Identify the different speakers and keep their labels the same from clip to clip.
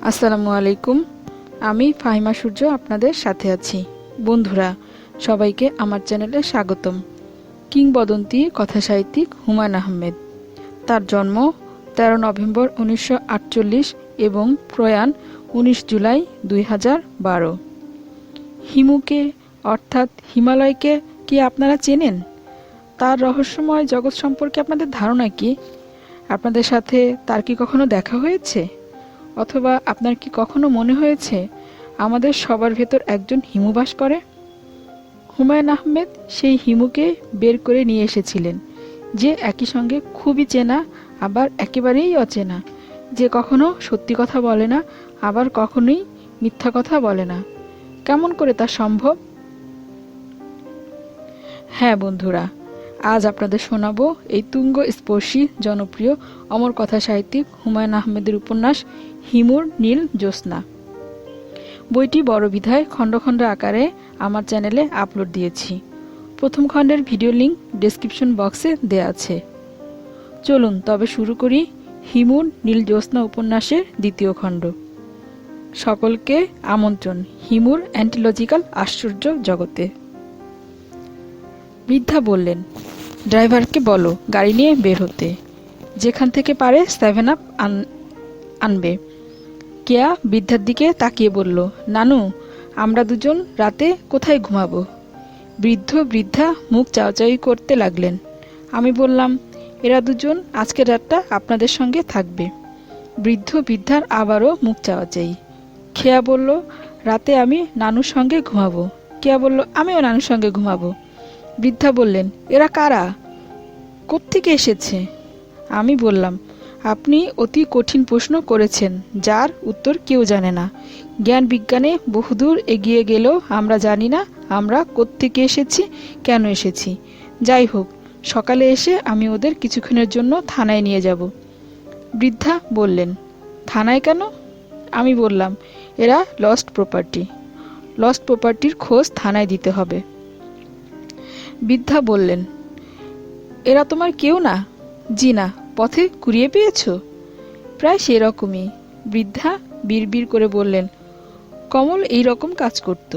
Speaker 1: আসসালামু আলাইকুম। আমি ফাহিমা সূর্য আপনাদের সাথে আছি। বন্ধুরা, সবাইকে আমার চ্যানেলে স্বাগতম। কিংবদন্তি কথাসাহিত্যিক হুমায়ূন আহমেদ। তার জন্ম ১৩ নভেম্বর ১৯৪৮ এবং প্রয়াণ ১৯ জুলাই ২০১২। হিমুকে অর্থাৎ হিমালয়কে কি আপনারা চেনেন? তার রহস্যময় জগৎ সম্পর্কে আপনাদের ধারণা কি? আপনাদের সাথে তার কি কখনো দেখা হয়েছে? অথবা আপনার কি কখনো মনে হয়েছে আমাদের সবার ভেতর একজন হিমু বাস করে? হুমায়ূন আহমেদ সেই হিমুকে বের করে নিয়ে এসেছিলেন, যে একই সঙ্গে খুবই চেনা আবার একেবারেই অচেনা, যে কখনো সত্যি কথা বলে না আবার কখনোই মিথ্যা কথা বলে না। কেমন করে তা সম্ভব? হ্যাঁ বন্ধুরা, আজ আপনাদের শোনাবো এই তুঙ্গ স্পর্শী জনপ্রিয় অমর কথা সাহিত্যিক হুমায়ূন আহমেদের উপন্যাস হিমুর নীল জ্যোৎস্না। বইটি বড় বিধায় খণ্ড খণ্ড আকারে আমার চ্যানেলে আপলোড দিয়েছি। প্রথম খণ্ডের ভিডিও লিংক ডেসক্রিপশন বক্সে দেয়া আছে। চলুন তবে শুরু করি হিমুর নীল জ্যোৎস্না উপন্যাসের দ্বিতীয় খণ্ড। সকলকে আমন্ত্রণ হিমুর অ্যান্টিলজিক্যাল আশ্চর্য জগতে। বৃদ্ধা বললেন, ড্রাইভারকে বলো গাড়ি নিয়ে বের হতে, যেখান থেকে পারে 7 আপ আনবে। কেয়া বৃদ্ধার দিকে তাকিয়ে বলল, নানু, আমরা দুজন রাতে কোথায় ঘুমাবো? বৃদ্ধা মুখ চাওয়াচাওয়ি করতে লাগলেন। আমি বললাম, এরা দুজন আজকের রাতটা আপনাদের সঙ্গে থাকবে। বৃদ্ধার আবারও মুখ চাওয়াচাই। খেয়া বলল, রাতে আমি নানুর সঙ্গে ঘুমাবো। কেয়া বলল, আমিও নানুর সঙ্গে ঘুমাবো। বৃদ্ধা বললেন, এরা কারা? কোত্থেকে এসেছে? আমি বললাম, আপনি অতি কঠিন প্রশ্ন করেছেন, যার উত্তর কেউ জানে না। জ্ঞান বিজ্ঞানে বহুদূর এগিয়ে গেলেও আমরা জানি না আমরা কোত্থেকে এসেছি, কেন এসেছি। যাই হোক, সকালে এসে আমি ওদের কিছুক্ষণের জন্য থানায় নিয়ে যাব। বৃদ্ধা বললেন, থানায় কেন? আমি বললাম, এরা লস্ট প্রপার্টির খোঁজ থানায় দিতে হবে। বৃদ্ধা বললেন, এরা তোমার কেউ না? জি না। পথে কুড়িয়ে পেয়েছ? প্রায় সেরকমই। বৃদ্ধা বিড়বিড় করে বললেন, কমল এই রকম কাজ করত।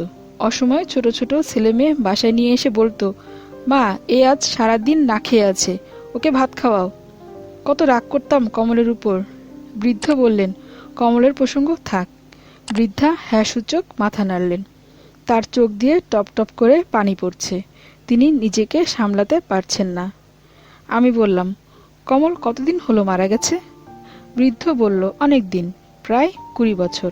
Speaker 1: অসময়ে ছোট ছোট ছেলে মেয়ে বাসায় নিয়ে এসে বলতো, মা এ আজ সারাদিন না খেয়ে আছে, ওকে ভাত খাওয়াও। কত রাগ করতাম কমলের উপর। বৃদ্ধ বললেন, কমলের প্রসঙ্গ থাক। বৃদ্ধা হ্যাঁ সূচক মাথা নাড়লেন। তার চোখ দিয়ে টপ টপ করে পানি পড়ছে। তিনি নিজেকে সামলাতে পারছেন না। আমি বললাম, কমল কতদিন হলো মারা গেছে? বৃদ্ধ বলল, অনেক দিন, প্রায় 20 বছর।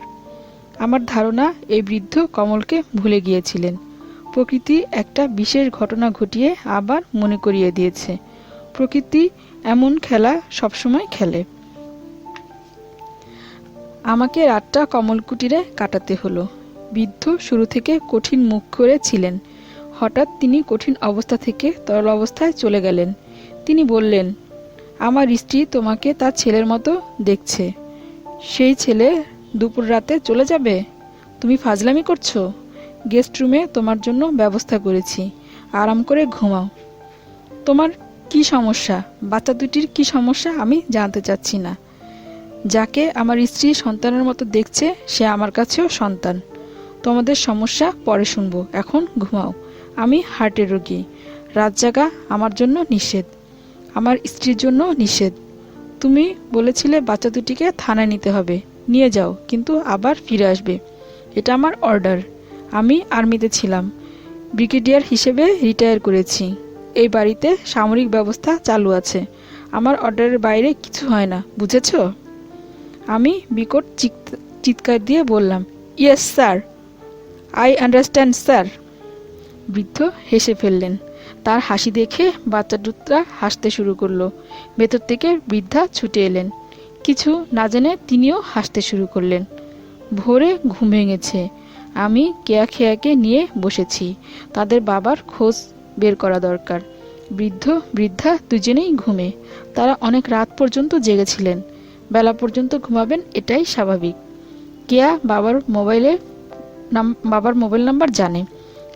Speaker 1: আমার ধারণা এই বৃদ্ধ কমলকে ভুলে গিয়েছিলেন। প্রকৃতি একটা বিশেষ ঘটনা ঘটিয়ে আবার মনে করিয়ে দিয়েছে। প্রকৃতি এমন খেলা সবসময় খেলে। আমাকে রাতটা কমল কুটিরে কাটাতে হলো। বৃদ্ধ শুরু থেকে কঠিন মুখ করে ছিলেন। হঠাৎ তিনি কঠিন অবস্থা থেকে তরল অবস্থায় চলে গেলেন। তিনি বললেন, আমার স্ত্রী তোমাকে তার ছেলের মতো দেখছে। সেই ছেলে দুপুর রাতে চলে যাবে? তুমি ফাজলামি করছো? গেস্ট রুমে তোমার জন্য ব্যবস্থা করেছি, আরাম করে ঘুমাও। তোমার কি সমস্যা? বাচ্চা দুটির কি সমস্যা আমি জানতে চাচ্ছি না। যাকে আমার স্ত্রী সন্তানের মতো দেখছে সে আমার কাছেও সন্তান। তোমাদের সমস্যা পরে শুনবো, এখন ঘুমাও। আমি হার্টের রোগী, রাত জাগা আমার জন্য নিষেধ, আমার স্ত্রীর জন্য নিষেধ। তুমি বলেছিলে বাচ্চা দুটিকে থানায় নিতে হবে, নিয়ে যাও, কিন্তু আবার ফিরে আসবে। এটা আমার অর্ডার। আমি আর্মিতে ছিলাম, ব্রিগেডিয়ার হিসেবে রিটায়ার করেছি। এই বাড়িতে সামরিক ব্যবস্থা চালু আছে। আমার অর্ডারের বাইরে কিছু হয় না, বুঝেছ? আমি বিকট চিৎকার দিয়ে বললাম, yes sir, I understand sir. বৃদ্ধ হেসে ফেললেন। তার হাসি দেখে বাচ্চা দুটা হাসতে শুরু করলো। ভেতর থেকে বৃদ্ধা ছুটে এলেন। কিছু না জেনে তিনিও হাসতে শুরু করলেন। ভোরে ঘুম ভেঙেছে। আমি খেয়াকে নিয়ে বসেছি। তাদের বাবার খোঁজ বের করা দরকার। বৃদ্ধা দুজনেই ঘুমে। তারা অনেক রাত পর্যন্ত জেগেছিলেন। বেলা পর্যন্ত ঘুমাবেন, এটাই স্বাভাবিক। কেয়া বাবার মোবাইল নাম্বার জানে।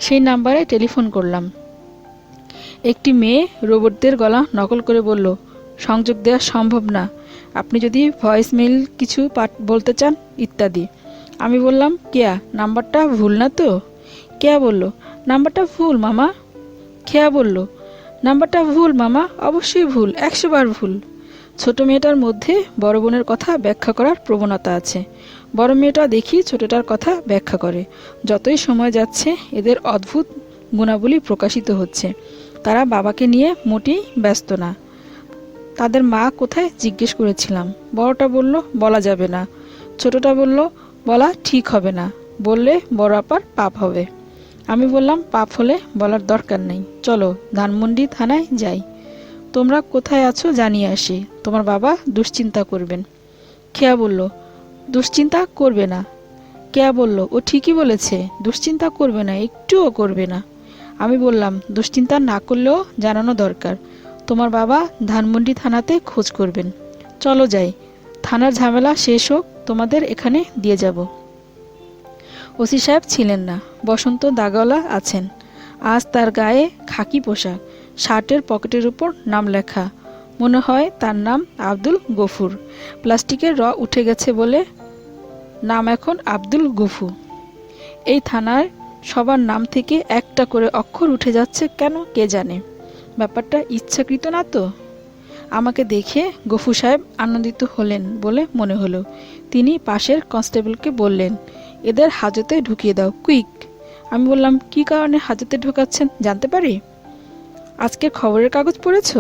Speaker 1: সেই নাম্বারে টেলিফোন করলাম। একটি মেয়ে রোবটদের গলা নকল করে বলল, সংযোগ দেওয়া সম্ভব না, আপনি যদি ভয়েস মেইল কিছু বলতে চান ইত্যাদি। আমি বললাম, কেয়া নাম্বারটা ভুল না তো? কেয়া বলল, নাম্বারটা ভুল মামা। খেয়া বলল, নাম্বারটা ভুল মামা, অবশ্যই ভুল, 100 বার ভুল। ছোট মেয়েটার মধ্যে বড় বোনের কথা ব্যাখ্যা করার প্রবণতা আছে। বড় মেয়েটা দেখি ছোটটার কথা ব্যাখ্যা করে। যতই সময় যাচ্ছে এদের অদ্ভুত গুণাবলী প্রকাশিত হচ্ছে। তারা বাবাকে নিয়ে মোটেই ব্যস্ত না। তাদের মা কোথায় জিজ্ঞেস করেছিলাম। বড়টা বলল বলা যাবে না, ছোটটা বলল বলা ঠিক হবে না, বললে বড় আপার পাপ হবে। আমি বললাম, পাপ হলে বলার দরকার নেই, চলো ধানমন্ডি থানায় যাই। তোমরা কোথায় আছো জানিয়ে আসি, তোমার বাবা দুশ্চিন্তা করবেন। খেয়া বলল, দুশ্চিন্তা করবে না। কেয়া বলল, ও ঠিকই বলেছে, দুশ্চিন্তা করবে না, একটুও করবে না। আমি বললাম, দুশ্চিন্তা না করলেও জানানো দরকার। তোমার বাবা ধানমন্ডি থানাতে খোঁজ করবেন। চলো যাই, থানার ঝামেলা শেষ হোক, তোমাদের এখানে দিয়ে যাব। ওসি সাহেব ছিলেন না, বসন্ত দাগওয়ালা আছেন। আজ তার গায়ে খাকি পোশাক, শার্টের পকেটের উপর নাম লেখা। মনে হয় তার নাম আব্দুল গফুর। প্লাস্টিকের র উঠে গেছে বলে নাম এখন আব্দুল গফু। এই থানার সবার নাম থেকে একটা করে অক্ষর উঠে যাচ্ছে কেন কে জানে। ব্যাপারটা ইচ্ছাকৃত না তো? আমাকে দেখে গফু সাহেব আনন্দিত হলেন বলে মনে হলো। তিনি পাশের কনস্টেবলকে বললেন, এদের হাজতে ঢুকিয়ে দাও, কুইক। আমি বললাম, কি কারণে হাজতে ঢোকাচ্ছেন জানতে পারি? আজকে খবরের কাগজ পড়েছ?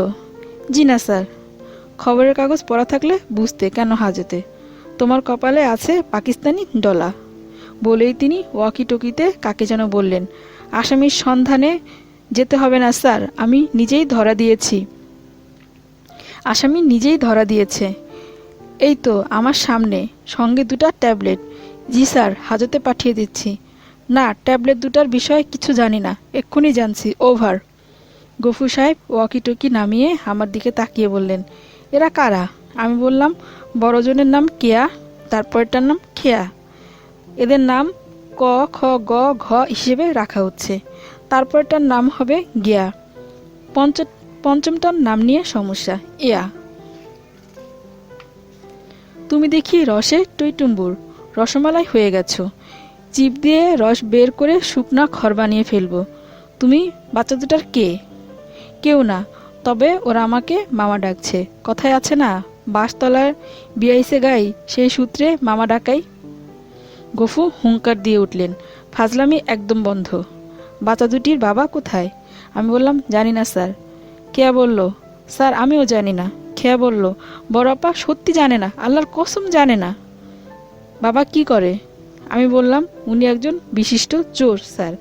Speaker 1: জি না স্যার। খবরের কাগজ পড়া থাকলে বুঝতে কেন হাজতে। তোমার কপালে আছে পাকিস্তানি ডলা। বলেই তিনি ওয়াকি টকিতে কাকে যেন বললেন, আসামির সন্ধানে যেতে হবে না স্যার, আমি নিজেই ধরা দিয়েছি। আসামি নিজেই ধরা দিয়েছে। এই তো আমার সামনে, সঙ্গে 2টা ট্যাবলেট। জি স্যার, হাজতে পাঠিয়ে দিচ্ছি। না, ট্যাবলেট 2টার বিষয়ে কিছু জানি না, এক্ষুনি জানছি, ওভার। গফু সাহেব ওয়াকি টকি নামিয়ে আমার দিকে তাকিয়ে বললেন, এরা কারা? আমি বললাম, বড়জনের নাম কেয়া, তারপরটার নাম খেয়া। এদের নাম ক খ গ ঘ হিসেবে রাখা হচ্ছে, তারপরটার নাম হবে গিয়া, পঞ্চমটার নাম নিয়ে সমস্যা, ইয়া। তুমি দেখি রসে টইটুম্বুর, রসমালাই হয়ে গেছো। জিভ দিয়ে রস বের করে শুকনা খড় বানিয়ে ফেলবো। তুমি বাচ্চা দুটার কে? কেউ না, তবে ওরা আমাকে মামা ডাকছে। কথায় আছে না, বাঁশতলার বিয়াইছে গাই, সেই সূত্রে মামা ডাকাই। গফু হুঙ্কার দিয়ে উঠলেন, ফাজলামি একদম বন্ধ। বাচ্চা দুটির বাবা কোথায়? আমি বললাম, জানি না স্যার। কেয়া বলল, স্যার আমিও জানি না। খেয়া বলল, বড় আপা সত্যি জানে না, আল্লাহর কসম জানে না। বাবা কি করে? আমি বললাম, উনি একজন বিশিষ্ট চোর স্যার।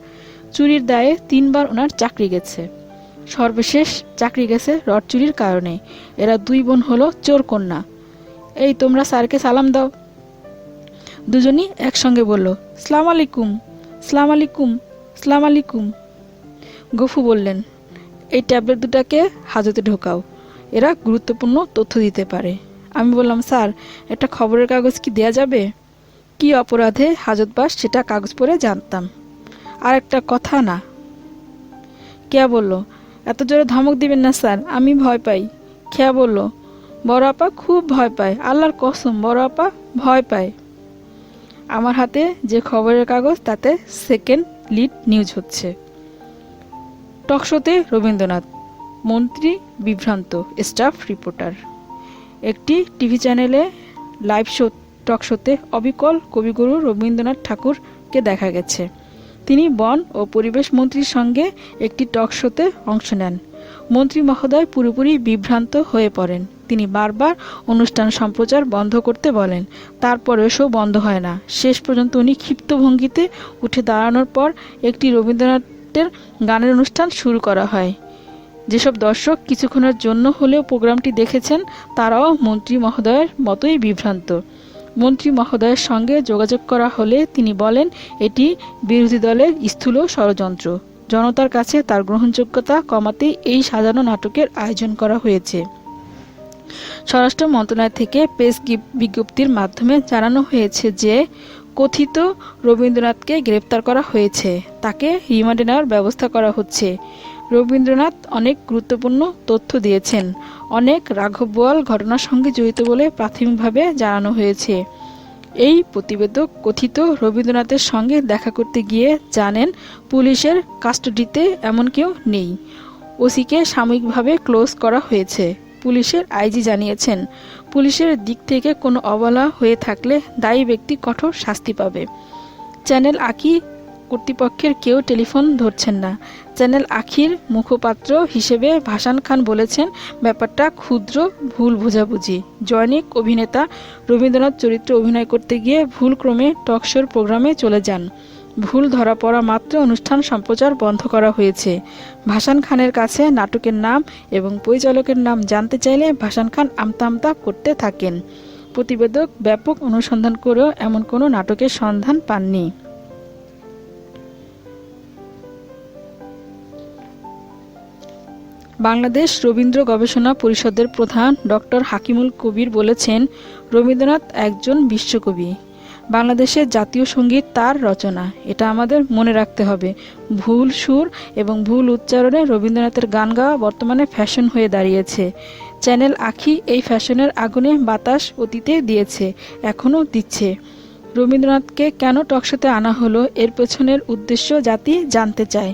Speaker 1: চুরির দায়ে 3বার ওনার চাকরি গেছে। সর্বশেষ চাকরি গেছে রড চুরির কারণে। এরা 2 বোন হলো চোর কন্যা। এই তোমরা স্যারকে সালাম দাও। দুজনই একসঙ্গে বলল, সালাম আলাইকুম, সালাম আলাইকুম, সালাম আলাইকুম। গফু বললেন, এই ট্যাবলেট 2টাকে হাজতে ঢোকাও, এরা গুরুত্বপূর্ণ তথ্য দিতে পারে। আমি বললাম, স্যার একটা খবরের কাগজ কি দেয়া যাবে? কি অপরাধে হাজতবাস সেটা কাগজ পড়ে জানতাম। আর একটা কথা না। কেয়া বলল, এত জোরে ধমক দিবেন না স্যার, আমি ভয় পাই। খেয়া বলল, বড় আপা খুব ভয় পায়, আল্লাহর কসম বড় আপা ভয় পায়। আমার হাতে যে খবরের কাগজ তাতে সেকেন্ড লিড নিউজ হচ্ছে। টকশোতে রবীন্দ্রনাথ, মন্ত্রী বিভ্রান্ত, স্টাফ রিপোর্টার। একটি টিভি চ্যানেলে লাইভ টকশোতে অবিকল কবিগুরু রবীন্দ্রনাথ ঠাকুরকে দেখা গেছে। তিনি বন ও পরিবেশ মন্ত্রীর সঙ্গে একটি টকশোতে অংশ নেন। মন্ত্রী মহোদয় পুরোপুরি বিভ্রান্ত হয়ে পড়েন। তিনি বারবার অনুষ্ঠান সম্প্রচার বন্ধ করতে বলেন, তারপরেও শো বন্ধ হয় না। শেষ পর্যন্ত উনি ক্ষিপ্ত ভঙ্গিতে উঠে দাঁড়ানোর পর একটি রবীন্দ্রনাথের গানের অনুষ্ঠান শুরু করা হয়। যেসব দর্শক কিছুক্ষণের জন্য হলেও প্রোগ্রামটি দেখেছেন তারাও মন্ত্রী মহোদয়ের মতোই বিভ্রান্ত। মন্ত্রী মহোদয়ের সঙ্গে যোগাযোগ করা হলে তিনি বলেন, এটি বিরোধী দলের স্থূল ষড়যন্ত্র। জনতার কাছে তার গ্রহণযোগ্যতা কমাতে এই সাজানো নাটকের আয়োজন করা হয়েছে। স্বরাষ্ট্র মন্ত্রণালয় থেকে প্রেস বিজ্ঞপ্তির মাধ্যমে জানানো হয়েছে যে কথিত রবীন্দ্রনাথকে গ্রেপ্তার করা হয়েছে, তাকে রিমান্ডে নেওয়ার ব্যবস্থা করা হচ্ছে। রবীন্দ্রনাথ অনেক গুরুত্বপূর্ণ তথ্য দিয়েছেন। অনেক রাঘব বোয়াল ঘটনার সঙ্গে জড়িত বলে প্রাথমিকভাবে জানানো হয়েছে। এই প্রতিবেদক কথিত রবীন্দ্রনাথের সঙ্গে দেখা করতে গিয়ে জানেন পুলিশের কাস্টডিতে এমন কেউ নেই। ওসিকে সাময়িকভাবে ক্লোজ করা হয়েছে। পুলিশের আইজি জানিয়েছেন, পুলিশের দিক থেকে কোনো অবহেলা হয়ে থাকলে দায়ী ব্যক্তি কঠোর শাস্তি পাবে। চ্যানেল আঁকি কর্তৃপক্ষের কেউ টেলিফোন ধরছেন না। চ্যানেল আঁখির মুখপাত্র হিসেবে ভাসান খান বলেছেন, ব্যাপারটা ক্ষুদ্র ভুল বোঝাবুঝি। জনৈক অভিনেতা রবীন্দ্রনাথ চরিত্রে অভিনয় করতে গিয়ে ভুলক্রমে টকশোর প্রোগ্রামে চলে যান। ভুল ধরা পড়া মাত্র অনুষ্ঠান সম্প্রচার বন্ধ করা হয়েছে। ভাসান খানের কাছে নাটকের নাম এবং পরিচালকের নাম জানতে চাইলে ভাসান খান আমতা আমতা করতে থাকেন। প্রতিবেদক ব্যাপক অনুসন্ধান করেও এমন কোনো নাটকের সন্ধান পাননি। বাংলাদেশ রবীন্দ্র গবেষণা পরিষদের প্রধান ডক্টর হাকিমুল কবির বলেছেন, রবীন্দ্রনাথ একজন বিশ্বকবি। বাংলাদেশের জাতীয় সঙ্গীত তার রচনা, এটা আমাদের মনে রাখতে হবে। ভুল সুর এবং ভুল উচ্চারণে রবীন্দ্রনাথের গান গাওয়া বর্তমানে ফ্যাশন হয়ে দাঁড়িয়েছে। চ্যানেল আঁখি এই ফ্যাশনের আগুনে বাতাস অতীতে দিয়েছে, এখনও দিচ্ছে। রবীন্দ্রনাথকে কেন টকশোতে আনা হলো, এর পেছনের উদ্দেশ্য জাতি জানতে চায়।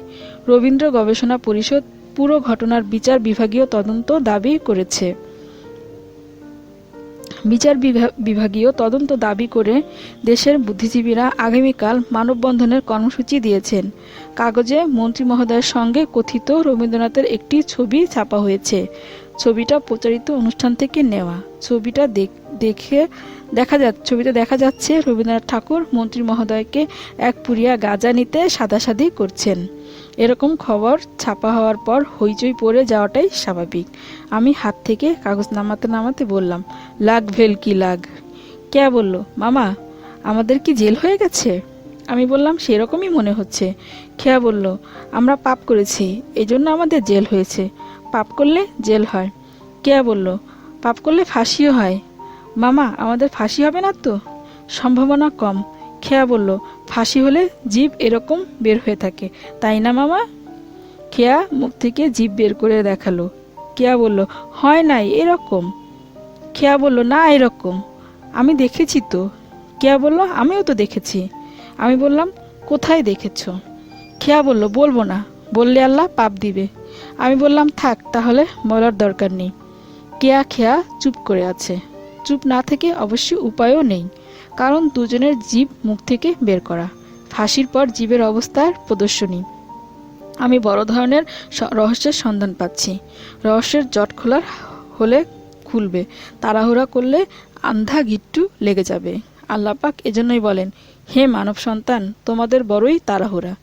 Speaker 1: রবীন্দ্র গবেষণা পরিষদ পুরো ঘটনার বিচার বিভাগীয় তদন্ত দাবি করেছে। বিচার বিভাগীয় তদন্ত দাবি করে দেশের বুদ্ধিজীবীরা আগামীকাল মানববন্ধনের কর্মসূচি দিয়েছেন। কাগজে মন্ত্রী মহোদয়ের সঙ্গে কথিত রবীন্দ্রনাথের একটি ছবি ছাপা হয়েছে। ছবিটা প্রচারিত অনুষ্ঠান থেকে নেওয়া। ছবিটা দেখা যাচ্ছে রবীন্দ্রনাথ ঠাকুর মন্ত্রী মহোদয়কে এক পুরিয়া গাঁজা নিতে সাদাসাদি করছেন। এরকম খবর ছাপা হওয়ার পর হইচই পড়ে যাওয়াটাই স্বাভাবিক। আমি হাত থেকে কাগজ নামাতে নামাতে বললাম, লাগ ভেল কি লাগ। কে বলল, মামা আমাদের কি জেল হয়ে গেছে? আমি বললাম, সেরকমই মনে হচ্ছে। খেয়া বলল, আমরা পাপ করেছি, এজন্য আমাদের জেল হয়েছে। পাপ করলে জেল হয়। কেয়া বলল, পাপ করলে ফাঁসিও হয়। মামা আমাদের ফাঁসি হবে না তো? সম্ভাবনা কম। খেয়া বলল, ফাঁসি হলে জিভ এরকম বের হয়ে থাকে, তাই না মামা? খেয়া মুখ থেকে জিভ বের করে দেখালো। কেয়া বলল, হয় নাই এরকম। খেয়া বলল, না এরকম, আমি দেখেছি তো। কেয়া বলল, আমিও তো দেখেছি। আমি বললাম, কোথায় দেখেছ? খেয়া বলল, বলবো না, বললে আল্লাহ পাপ দিবে। আমি বললাম, থাক তাহলে, বলার দরকার নেই। কেয়া খেয়া চুপ করে আছে। চুপ না থেকে অবশ্য উপায়ও নেই, কারণ দুজনের জিভ মুখ থেকে বের করা। ফাঁসির পর জীবের অবস্থার প্রদর্শনী। আমি বড় ধরনের রহস্যের সন্ধান পাচ্ছি। রহস্যের জট খোলার হলে খুলবে, তাড়াহুড়া করলে আন্ধা গিট্টু লেগে যাবে। আল্লাপাক এজন্যই বলেন, হে মানব সন্তান, তোমাদের বড়ই তাড়াহুড়া।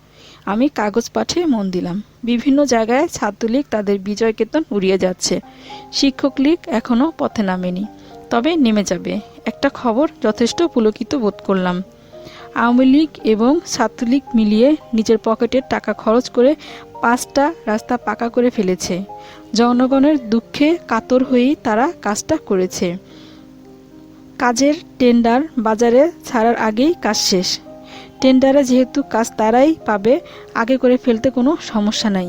Speaker 1: আমি কাগজ পাঠে মন দিলাম। বিভিন্ন জায়গায় ছাত্রলীগ তাদের বিজয় কেতন উড়িয়ে যাচ্ছে। শিক্ষক লীগ এখনও পথে নামেনি, তবে নেমে যাবে। একটা খবর যথেষ্ট পুলকিত বোধ করলাম। আওয়ামী লীগ এবং ছাত্রলীগ মিলিয়ে নিজের পকেটের টাকা খরচ করে 5টা রাস্তা পাকা করে ফেলেছে। জনগণের দুঃখে কাতর হয়েই তারা কাজটা করেছে। কাজের টেন্ডার বাজারে ছাড়ার আগেই কাজ শেষ। টেন্ডারে যেহেতু কাজ তারাই পাবে, আগে করে ফেলতে কোনো সমস্যা নাই,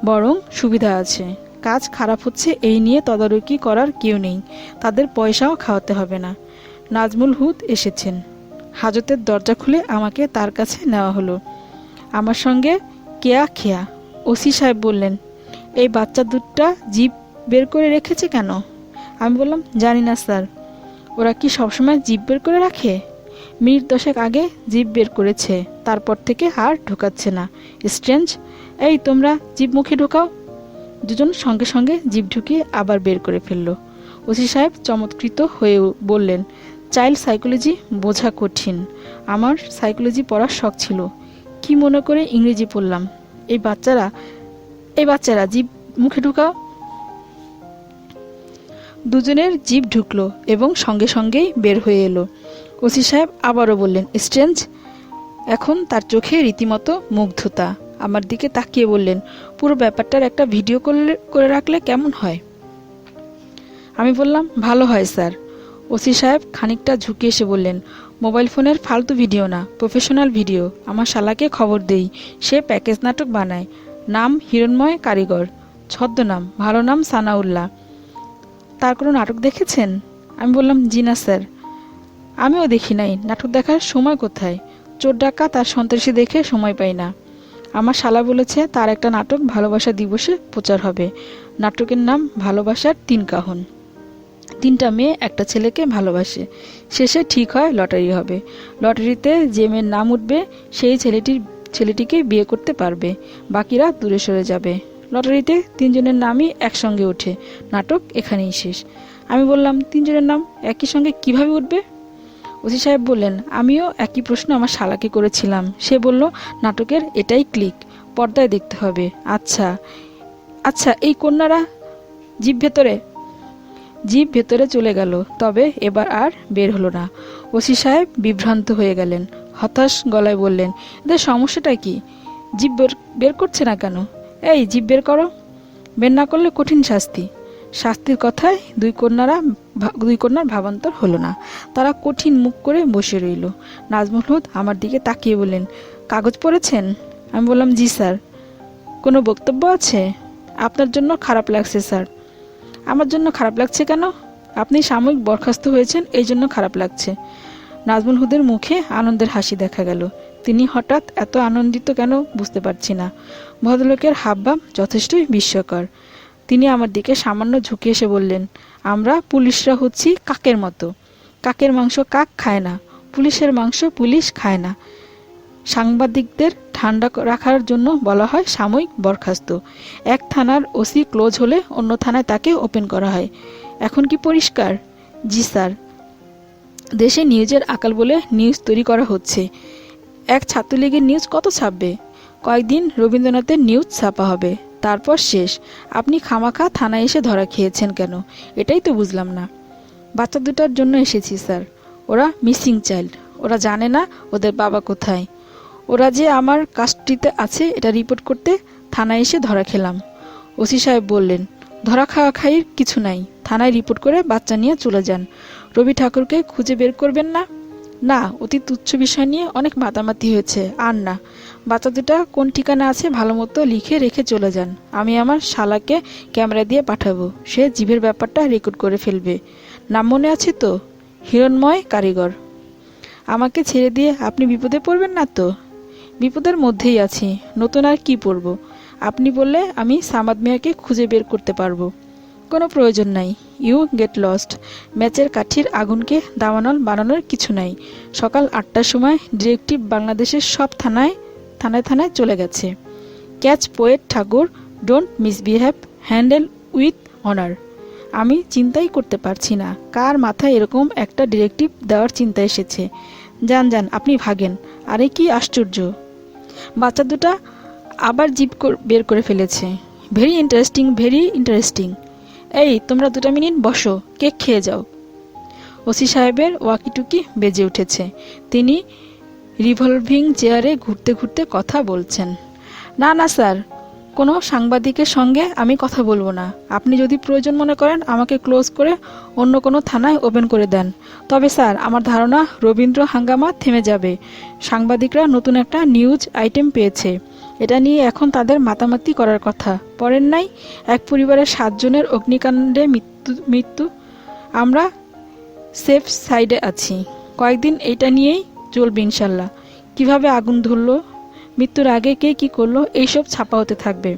Speaker 1: বরং সুবিধা আছে। কাজ খারাপ হচ্ছে এই নিয়ে তদারকি করার কেউ নেই, তাদের পয়সাও খাওয়াতে হবে না। নাজমুল হুদ এসেছেন। হাজতের দরজা খুলে আমাকে তার কাছে নেওয়া হলো। আমার সঙ্গে কেয়া খেয়া। ওসি সাহেব বললেন, এই বাচ্চা দুধটা জিভ বের করে রেখেছে কেন? আমি বললাম, জানি না স্যার। ওরা কি সবসময় জিভ বের করে রাখে? মিনিট 10 আগে জিভ বের করেছে, তারপর থেকে আর ঢোকাচ্ছে না। স্ট্রেঞ্জ। এই তোমরা জিভ মুখে ঢোকাও। দুজন সঙ্গে সঙ্গে জিভ ঢুকিয়ে আবার বের করে ফেলল। ওসি সাহেব চমৎকৃত হয়ে বললেন, চাইল্ড সাইকোলজি বোঝা কঠিন। আমার সাইকোলজি পড়ার শখ ছিল, কি মনে করে ইংরেজি পড়লাম। এই বাচ্চারা জিভ মুখে ঢুকাও। দুজনের জিভ ঢুকলো এবং সঙ্গে সঙ্গেই বের হয়ে এলো। ওসি সাহেব আবারও বললেন, স্ট্রেঞ্জ। এখন তার চোখে রীতিমতো মুগ্ধতা। আমার দিকে তাকিয়ে বললেন, পুরো ব্যাপারটার একটা ভিডিও করে রাখলে কেমন হয়? আমি বললাম, ভালো হয় স্যার। ওসি সাহেব খানিকটা ঝুঁকে এসে বললেন, মোবাইল ফোনের ফালতু ভিডিও না, প্রফেশনাল ভিডিও। আমার শালাকে খবর দেই, সে প্যাকেজ নাটক বানায়। নাম হিরণময় কারিগর, ছদ্মনাম ভালো নাম সানাউল্লাহ। তার কোনো নাটক দেখেছেন? আমি বললাম, জি না স্যার, আমিও দেখি নাই। নাটক দেখার সময় কোথায়? চোর ডাকাত আর সন্ত্রাসী দেখে সময় পাই না। আমার শালা বলেছে তার একটা নাটক ভালোবাসা দিবসে প্রচার হবে। নাটকের নাম ভালোবাসার 3 কাহন। 3টা মেয়ে একটা ছেলেকে ভালোবাসে, শেষে ঠিক হয় লটারি হবে। লটারিতে যে মেয়ের নাম উঠবে সেই ছেলেটিকে বিয়ে করতে পারবে, বাকিরা দূরে সরে যাবে। লটারিতে 3 জনের নামই একসঙ্গে ওঠে। নাটক এখানেই শেষ। আমি বললাম, 3 জনের নাম একই সঙ্গে কিভাবে উঠবে? ওসি সাহেব বললেন, আমিও একই প্রশ্ন আমার শালাকে করেছিলাম। সে বলল, নাটকের এটাই ক্লিক, পর্দায় দেখতে হবে। আচ্ছা আচ্ছা, এই কন্যারা জিভ ভেতরে চলে গেল, তবে এবার আর বের হলো না। ওসি সাহেব বিভ্রান্ত হয়ে গেলেন, হতাশ গলায় বললেন, এদের সমস্যাটা কি? জিভ বের করছে না কেন? এই জিভ বের করো, বের না করলে কঠিন শাস্তি। শাস্তির কথায় দুই কন্যার ভাবান্তর হলো না। তারা কঠিন মুখ করে বসে রইল। নাজমুল হুদ আমার দিকে তাকিয়ে বললেন, কাগজ পড়েছেন? আমি বললাম, জি স্যার। কোনো বক্তব্য আছে? আপনার জন্য খারাপ লাগছে স্যার। আমার জন্য খারাপ লাগছে কেন? আপনি সাময়িক বরখাস্ত হয়েছেন, এই জন্য খারাপ লাগছে। নাজমুল হুদের মুখে আনন্দের হাসি দেখা গেল। তিনি হঠাৎ এত আনন্দিত কেন বুঝতে পারছি না। ভদ্রলোকের হাবভাব যথেষ্টই বিস্ময়কর। তিনি আমার দিকে সামান্য ঝুঁকে এসে বললেন, আমরা পুলিশরা হচ্ছি কাকের মতো। কাকের মাংস কাক খায় না, পুলিশের মাংস পুলিশ খায় না। সাংবাদিকদের ঠান্ডা রাখার জন্য বলা হয় সাময়িক বরখাস্ত। এক থানার ওসি ক্লোজ হলে অন্য থানায় তাকে ওপেন করা হয়। এখন কি পরিষ্কার? জি স্যার। দেশে নিউজের আকাল বলে নিউজ তৈরি করা হচ্ছে। এক ছাত্রলীগের নিউজ কত ছাপবে? কয়েকদিন রবীন্দ্রনাথের নিউজ ছাপা হবে, তারপর শেষ। আপনি খামাখা থানায় এসে ধরা খেয়েছেন কেন? এটাই তো বুঝলাম না। বাচ্চা দুটার জন্য এসেছি স্যার। ওরা মিসিং চাইল্ড। ওরা জানে না ওদের বাবা কোথায়। ওরা যে আমার কাস্টডিতে আছে এটা রিপোর্ট করতে থানায় এসে ধরা খেলাম। ওসি সাহেব বললেন, ধরা খাওয়া খাইর কিছু নাই, থানায় রিপোর্ট করে বাচ্চা নিয়ে চলে যান। রবি ঠাকুরকে খুঁজে বের করবেন না? না, অতি তুচ্ছ বিষয় নিয়ে অনেক মাতামাতি হয়েছে, আর না। বাচ্চা দুটা কোন ঠিকানা আছে ভালো মতো লিখে রেখে চলে যান। আমি আমার শালাকে ক্যামেরা দিয়ে পাঠাবো, সে জিভের ব্যাপারটা রেকর্ড করে ফেলবে। নাম মনে আছে তো? হিরণময় কারিগর। আমাকে ছেড়ে দিয়ে আপনি বিপদে পড়বেন না তো? বিপদের মধ্যেই আছি, নতুন আর কি পড়ব? আপনি বললে আমি সামাদ মিয়াকে খুঁজে বের করতে পারবো। কোনো প্রয়োজন নাই। You get lost. ম্যাচের কাঠির আগুনকে দাবানল বানানোর কিছু নাই। সকাল 8টার সময় ডিরেক্টিভ বাংলাদেশের সব থানায় চলে গেছে। Catch poet Thakur, don't misbehave, handle with honour. আমি চিন্তাই করতে পারছি না কার মাথায় এরকম একটা ডিরেক্টিভ দেওয়ার চিন্তা এসেছে। যান যান, আপনি ভাগেন। আরে কি আশ্চর্য! বাচ্চা দুটা আবার জিভ বের করে ফেলেছে। Very interesting, very interesting. এই তোমরা 2 মিনিট বসো, কেক খেয়ে যাও। ওসি সাহেবের ওয়াকিটুকি বেজে উঠেছে। তিনি রিভলভিং চেয়ারে ঘুরতে ঘুরতে কথা বলছেন। না না স্যার, কোনো সাংবাদিকের সঙ্গে আমি কথা বলবো না। আপনি যদি প্রয়োজন মনে করেন আমাকে ক্লোজ করে অন্য কোনো থানায় ওপেন করে দেন। তবে স্যার, আমার ধারণা রবীন্দ্র হাঙ্গামা থেমে যাবে। সাংবাদিকরা নতুন একটা নিউজ আইটেম পেয়েছে। এটা নিয়ে এখন তাদের মাতামাতি করার কথা। পড়েন নাই, এক পরিবারের 7 জনের অগ্নিকাণ্ডে মৃত্যু। আমরা সেফ সাইডে আছি। কয়েকদিন এইটা নিয়েই চলবে ইনশাল্লাহ। কিভাবে আগুন ধরলো, মৃত্যুর আগে কে কি করলো, এইসব ছাপা হতে থাকবে।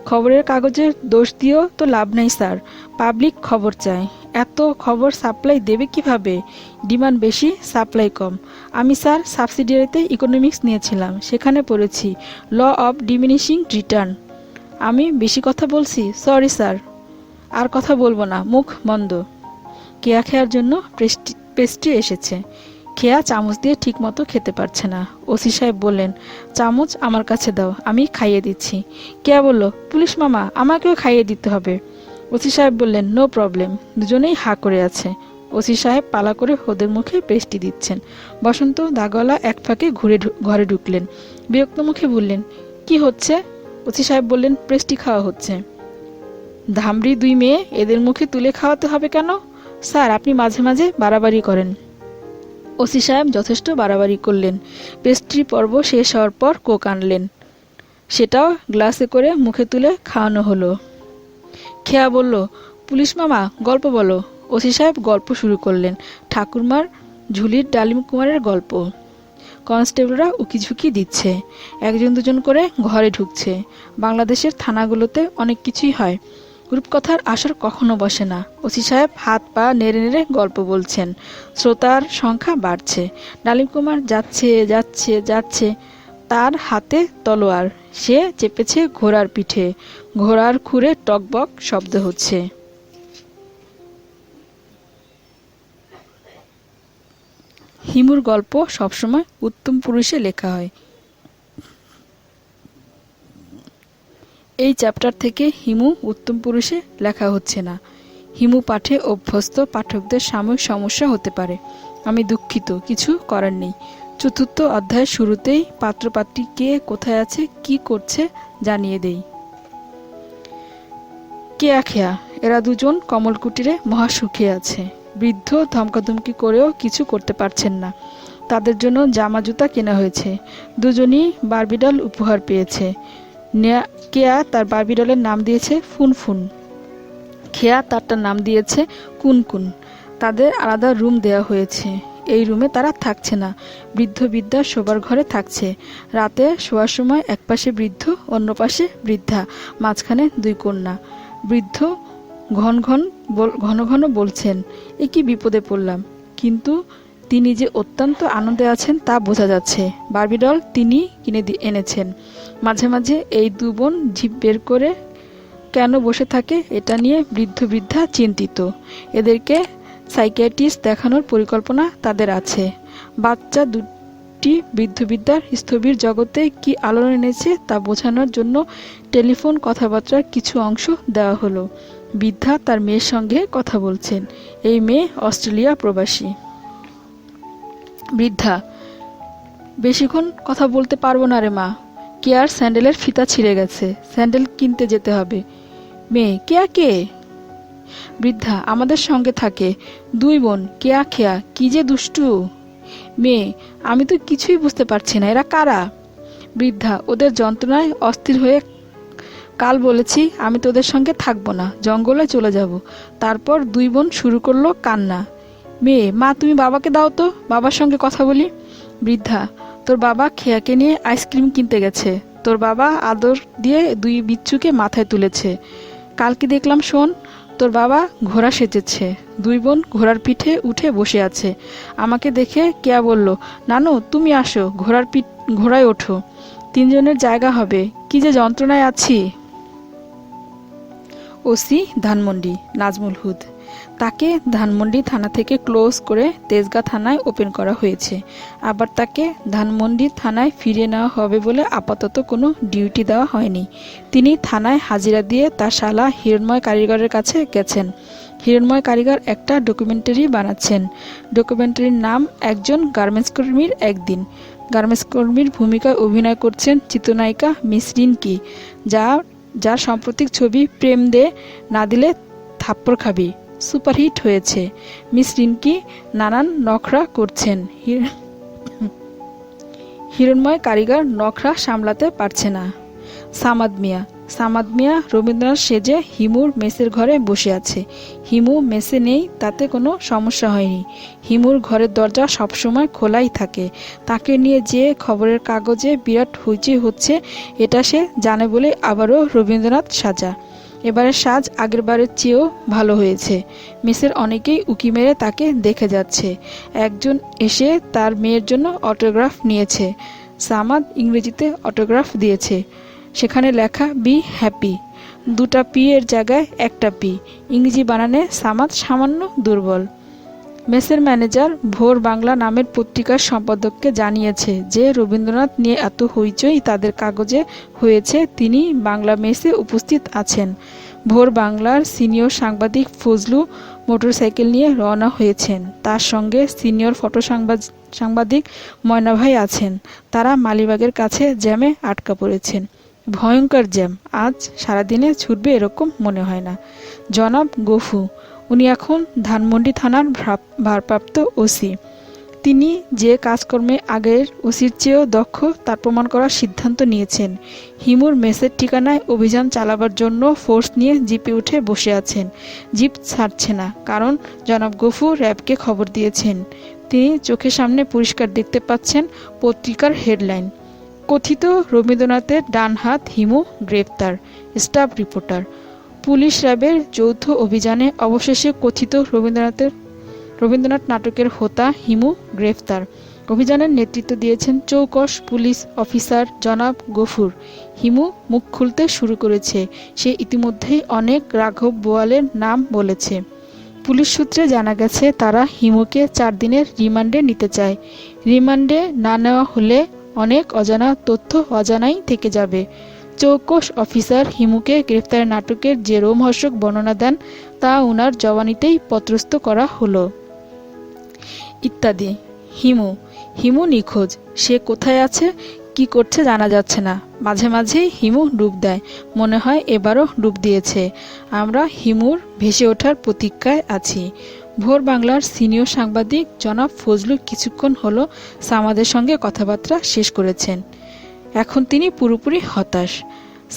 Speaker 1: খবরের কাগজের দোষ দিয়েও তো লাভ নেই স্যার। পাবলিক খবর চায়। এত খবর সাপ্লাই দেবে কিভাবে? ডিমান্ড বেশি, সাপ্লাই কম। আমি স্যার সাবসিডিয়ারিতে ইকোনমিক্স নিয়েছিলাম, সেখানে পড়েছি ল অফ ডিমিনিশিং রিটার্ন। আমি বেশি কথা বলছি, সরি স্যার। আর কথা বলবো না, মুখ বন্ধ। কেয়া খেয়ার জন্য পেস্ট্রি এসেছে। খেয়া চামচ দিয়ে ঠিক মতো খেতে পারছে না। ওসি সাহেব বললেন, চামচ আমার কাছে দাও, আমি খাইয়ে দিচ্ছি। কেয়া বলল, পুলিশ মামা, আমাকেও খাইয়ে দিতে হবে। ওসি সাহেব বললেন, নো প্রবলেম। দুজনেই হা করে আছে। ওসি সাহেব পালা করে ওদের মুখে পেস্ট্রি দিচ্ছেন। বসন্ত দাগওয়ালা এক ফাঁকে ঘরে ঢুকলেন। বিরক্ত মুখে বললেন, কি হচ্ছে? ওসি সাহেব বললেন, পেস্ট্রি খাওয়া হচ্ছে। ধামড়ি 2 মেয়ে, এদের মুখে তুলে খাওয়াতে হবে কেন? স্যার, আপনি মাঝে মাঝে বাড়াবাড়ি করেন। ওসি সাহেব যথেষ্ট বাড়াবাড়ি করলেন। পেস্ট্রি পর্ব শেষ হওয়ার পর কোক আনলেন। সেটাও গ্লাসে করে মুখে তুলে খাওয়ানো হলো। খেয়া বলল, পুলিশ মামা গল্প বলো। ওসি সাহেব গল্প শুরু করলেন, ঠাকুরমার ঝুলির ডালিম কুমারের গল্প। কনস্টেবলরা উকিঝুঁকি দিচ্ছে, একজন দুজন করে ঘরে ঢুকছে। বাংলাদেশের থানাগুলোতে অনেক কিছুই হয়, রূপকথার আসর কখনো বসে না। ওসি সাহেব হাত পা নেড়ে নেড়ে গল্প বলছেন, শ্রোতার সংখ্যা বাড়ছে। ডালিম কুমার যাচ্ছে যাচ্ছে যাচ্ছে, তার হাতে তলোয়ার, সে চেপেছে ঘোড়ার পিঠে, ঘোড়ার খুরে টকবক শব্দ হচ্ছে। হিমুর গল্প সবসময় উত্তম পুরুষে লেখা হয়। এই চ্যাপ্টার থেকে হিমু উত্তম পুরুষে লেখা হচ্ছে না। হিমু পাঠে অভ্যস্ত পাঠকদের সাময়িক সমস্যা হতে পারে, আমি দুঃখিত, কিছু করার নেই। চতুর্থ অধ্যায়ের শুরুতেই পাত্রপাত্রী কে কোথায় আছে কি করছে জানিয়ে দেই। কেয়া খেয়া এরা দুজন কমলকুটিরে মহাসুখে আছে। বৃদ্ধ ধমকাধমকি করেও কিছু করতে পারছেন না। তাদের জন্য জামা জুতা কেনা হয়েছে, দুজনই বারবিডল উপহার পেয়েছে। কেয়া তার বারবিডলের নাম দিয়েছে ফুনফুন, খেয়া তারটার নাম দিয়েছে কুনকুন। তাদের আলাদা রুম দেওয়া হয়েছে, এই রুমে তারা থাকছে না, বৃদ্ধ বৃদ্ধা শোবার ঘরে থাকছে। রাতে শোয়ার সময় এক পাশে বৃদ্ধ, অন্য পাশে বৃদ্ধা, মাঝখানে দুই কন্যা। বৃদ্ধ ঘন ঘন বলছেন, এ কি বিপদে পড়লাম, কিন্তু তিনি যে অত্যন্ত আনন্দে আছেন তা বোঝা যাচ্ছে। বারবিডল তিনি কিনে এনেছেন। মাঝে মাঝে এই দু বোন জিভ বের করে কেন বসে থাকে এটা নিয়ে বৃদ্ধ বৃদ্ধা চিন্তিত। এদেরকে সাইকিয়াট্রিস্ট দেখানোর পরিকল্পনা তাদের আছে। বাচ্চা দুটি বৃদ্ধ বৃদ্ধার স্থবির জগতে কি আলো এনেছে তা বোঝানোর জন্য টেলিফোন কথাবার্তার কিছু অংশ দেওয়া হলো। বৃদ্ধা তার মেয়ের সঙ্গে কথা বলছেন, এই মেয়ে অস্ট্রেলিয়া প্রবাসী। বৃদ্ধা, বেশিক্ষণ কথা বলতে পারবো না রে মা, কেয়ার স্যান্ডেলের ফিতা ছিঁড়ে গেছে, স্যান্ডেল কিনতে যেতে হবে। মেয়ে, কেয়া কে? বৃদ্ধা, আমাদের সঙ্গে থাকে, দুই বোন, কেয়া খেয়া, কি যে দুষ্টু। মেয়ে, আমি তো কিছুই বুঝতে পারছি না, এরা কারা? বৃদ্ধা, ওদের যন্ত্রণায় অস্থির হয়ে কাল বলেছি আমি তোদের সঙ্গে থাকবো না, জঙ্গলে চলে যাব। তারপর দুই বোন শুরু করলো কান্না। মেয়ে, মা তুমি বাবাকে দাও তো, বাবার সঙ্গে কথা বলি। বৃদ্ধা, তোর বাবা খেয়াকে নিয়ে আইসক্রিম কিনতে গেছে, তোর বাবা আদর দিয়ে দুই বিচ্ছুকে মাথায় তুলেছে। কালকে দেখলাম শোন, তোর বাবা ঘোড়া সেজেছে, দুই বোন ঘোড়ার পিঠে উঠে বসে আছে। আমাকে দেখে কেয়া বলল, নানু তুমি আসো, ঘোড়ায় ওঠো, তিনজনের জায়গা হবে, কি যে যন্ত্রণায় আছি। ওসি ধানমন্ডি নাজমুল হুদ, তাকে ধানমন্ডি থানা থেকে ক্লোজ করে তেজগাঁ থানায় ওপেন করা হয়েছে। আবার তাকে ধানমন্ডি থানায় ফিরিয়ে নেওয়া হবে বলে আপাতত কোনো ডিউটি দেওয়া হয়নি। তিনি থানায় হাজিরা দিয়ে তার শালা হিরণময় কারিগরের কাছে গেছেন। হিরণময় কারিগর একটা ডকুমেন্টারি বানাচ্ছেন। ডকুমেন্টারির নাম একজন গার্মেন্টস কর্মীর একদিন। গার্মেন্টস কর্মীর ভূমিকায় অভিনয় করছেন চিত্রনায়িকা মিস রিনকি, যার সাম্প্রতিক ছবি প্রেম দে না দিলে থাপ্পড় খাবি সুপারহিট হয়েছে। মিস রিনকি নানান নখরা করছেন, হিরণময় কারিগর নখরা সামলাতে পারছে না। সামাদ মিয়া রবীন্দ্রনাথ সেজে হিমুর মেসের ঘরে বসে আছে। হিমু মেসে নেই তাতে কোনো সমস্যা হয়নি, হিমুর ঘরের দরজা সবসময় খোলাই থাকে। তাকে নিয়ে যে খবরের কাগজে বিরাট হইচই হচ্ছে এটা সে জানে বলে আবারও রবীন্দ্রনাথ সাজা। এবারের সাজ আগের বারের চেয়েও ভালো হয়েছে। মেসের অনেকেই উকি মেরে তাকে দেখে যাচ্ছে। একজন এসে তার মেয়ের জন্য অটোগ্রাফ নিয়েছে। সামাদ ইংরেজিতে অটোগ্রাফ দিয়েছে, সেখানে লেখা বি হ্যাপি, দুটা পি এর জায়গায় একটা পি। ইংরেজি বানানে সামাদ সামান্য দুর্বল। মেসের ম্যানেজার ভোর বাংলা নামের পত্রিকার সম্পাদককে জানিয়েছে যে রবীন্দ্রনাথ নিয়ে এত হইচই তাদের কাগজে হয়েছে, তিনি বাংলা মেসে উপস্থিত আছেন। ভোর বাংলার সিনিয়র সাংবাদিক ফজলু মোটরসাইকেল নিয়ে রওনা হয়েছেন, তার সঙ্গে সিনিয়র ফটো সাংবাদিক ময়না ভাই আছেন। তারা মালিবাগের কাছে জ্যামে আটকা পড়েছেন। ভয়ঙ্কর জ্যাম, আজ সারাদিনে ছুটবে এরকম মনে হয় না। জনাব গফু, উনি এখন ধানমন্ডি থানার ভারপ্রাপ্ত ওসি। তিনি যে কাজকর্মে আগের ওসির চেয়েও দক্ষ তার প্রমাণ করার সিদ্ধান্ত নিয়েছেন। হিমুর মেসের ঠিকানায় অভিযান চালাবার জন্য ফোর্স নিয়ে জিপে উঠে বসে আছেন। জিপ ছাড়ছে না, কারণ জনাব গফুর র্যাবকে খবর দিয়েছেন। তিনি চোখের সামনে পরিষ্কার দেখতে পাচ্ছেন পত্রিকার হেডলাইন, কথিত রবীন্দ্রনাথের ডান হাত হিমু গ্রেপ্তার, স্টাফ রিপোর্টার। পুলিশ র্যাবের যৌথ অভিযানে অবশেষে কথিত রবীন্দ্রনাথ নাটকের হোতা হিমু গ্রেফতার। অভিযানের নেতৃত্ব দিয়েছেন চৌকস পুলিশ অফিসার জনাব গফুর। হিমু মুখ খুলতে শুরু করেছে। সে ইতিমধ্যেই অনেক রাঘব বোয়ালের নাম বলেছে। পুলিশ সূত্রে জানা গেছে তারা হিমুকে 4 দিনের রিমান্ডে নিতে চায়। রিমান্ডে না নেওয়া হলে অনেক অজানা তথ্য অজানাই থেকে যাবে। চৌকস অফিসার হিমুকে গ্রেফতারের নাটকের যে রোমহর্ষক বর্ণনা দেন তা উনার জবানিতেই পত্রস্থ করা হলো। ইত্যাদি। হিমু নিখোঁজ। সে কোথায় আছে, কি করছে জানা যাচ্ছে না। মাঝে মাঝেই হিমু ডুব দেয়। মনে হয় এবারও ডুব দিয়েছে। আমরা হিমুর ভেসে ওঠার প্রতীক্ষায় আছি। ভোর বাংলার সিনিয়র সাংবাদিক জনাব ফজলু কিছুক্ষণ হলো সামাদের সঙ্গে কথাবার্তা শেষ করেছেন। এখন তিনি পুরোপুরি হতাশ।